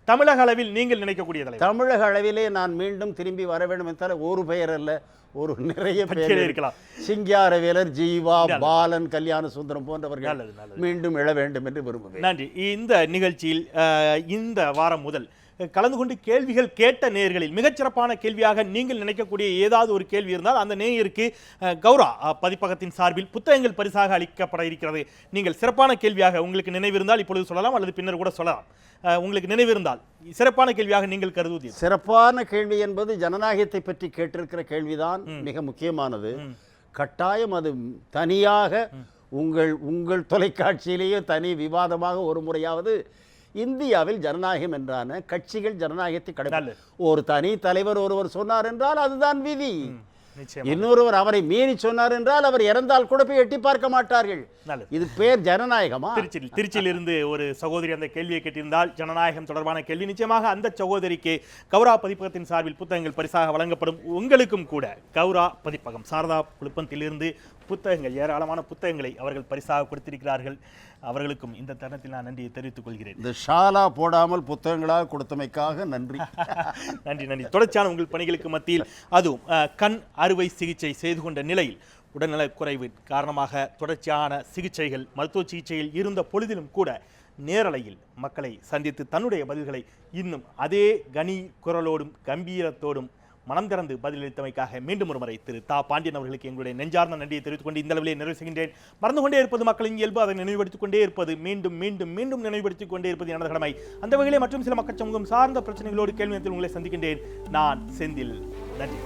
தமிழக அளவில் நீங்கள் நினைக்கக்கூடிய தலைவர்? தமிழக அளவிலே நான் மீண்டும் திரும்பி வர வேண்டும் என்றால் ஒரு பெயர் அல்ல, ஒரு நிறைய பெயர் இருக்கலாம். சிங்காரவேலர், ஜீவா, பாலன், கல்யாண சுந்தரம் போன்றவர்கள் மீண்டும் எழ வேண்டும் என்று விரும்புகிறேன். நன்றி. இந்த நிகழ்ச்சியில் இந்த வாரம் முதல் கலந்து கொண்டு கேள்விகள் கேட்ட நேயர்களில் மிகச்சிறப்பான கேள்வியாக நீங்கள் நினைக்கக்கூடிய ஏதாவது ஒரு கேள்வி இருந்தால் அந்த நேயருக்கு கௌரா பதிப்பகத்தின் சார்பில் புத்தகங்கள் பரிசாக அளிக்கப்பட இருக்கிறது. நீங்கள் சிறப்பான கேள்வியாக உங்களுக்கு நினைவிருந்தால் இப்பொழுது சொல்லலாம், அல்லது பின்னர் கூட சொல்லலாம். உங்களுக்கு நினைவிருந்தால் சிறப்பான கேள்வியாக நீங்கள் கருதுவீர்கள்? சிறப்பான கேள்வி என்பது ஜனநாயகத்தை பற்றி கேட்டிருக்கிற கேள்விதான் மிக முக்கியமானது. கட்டாயம் அது தனியாக உங்கள் தொலைக்காட்சியிலேயே தனி விவாதமாக ஒரு முறையாவது இந்தியாவில் ஜனநாயகம் என்றான கட்சிகள் ஜனநாயகத்தை கடை ஒரு தனி தலைவர் ஒருவர் சொன்னார் என்றால் அதுதான் விதி. இன்னொருவர் அவரை மீறி சொன்னார் என்றால் அவர் இறந்தால் கூட போய் எட்டி பார்க்க மாட்டார்கள். இது பேர் ஜனநாயகமா? திருச்சியில் இருந்து ஒரு சகோதரி அந்த கேள்வியை கேட்டிருந்தால், ஜனநாயகம் தொடர்பான கேள்வி. நிச்சயமாக அந்த சகோதரிக்கு கௌரா பதிப்பகத்தின் சார்பில் புத்தகங்கள் பரிசாக வழங்கப்படும். உங்களுக்கும் கூட கௌரா பதிப்பகம் சாரதா குழுப்பத்திலிருந்து புத்தகங்கள், ஏராளமான புத்தகங்களை அவர்கள் பரிசாக கொடுத்திருக்கிறார்கள். அவர்களுக்கும் இந்த தருணத்தில் நான் நன்றியை தெரிவித்துக் கொள்கிறேன். இந்த ஷாலா போடாமல் புத்தகங்களாக கொடுத்தமைக்காக நன்றி. நன்றி. தொடர்ச்சியான உங்கள் பணிகளுக்கு மத்தியில் அதுவும் கண் அறுவை சிகிச்சை செய்து கொண்ட நிலையில் உடல்நலக் குறைவு காரணமாக தொடர்ச்சியான சிகிச்சைகள், மருத்துவ சிகிச்சையில் இருந்த பொழுதிலும் கூட நேரலையில் மக்களை சந்தித்து தன்னுடைய பதில்களை இன்னும் அதே கனி குரலோடும் கம்பீரத்தோடும் மனம் திறந்து பதிலளித்தமைக்காக மீண்டும் ஒரு முறை திரு தா பாண்டியன் அவர்களுக்கு எங்களுடைய நெஞ்சார்ந்த நன்றியை தெரிவித்துக் கொண்டு இந்த அளவிலே நிறைவு செய்கின்றேன். மறந்து கொண்டே இருப்பது மக்களின் இயல்பு, அதை நினைவுபடுத்திக் கொண்டே இருப்பது, மீண்டும் மீண்டும் மீண்டும் நினைவுபடுத்திக் கொண்டே இருப்பது எனது கடமை. அந்த வகையிலே மற்றும் சில மக்கள் சமூகம் சார்ந்த பிரச்சனைகளோடு கேள்வி நேரத்தில் உங்களை சந்திக்கின்றேன். நான் செந்தில். நன்றி.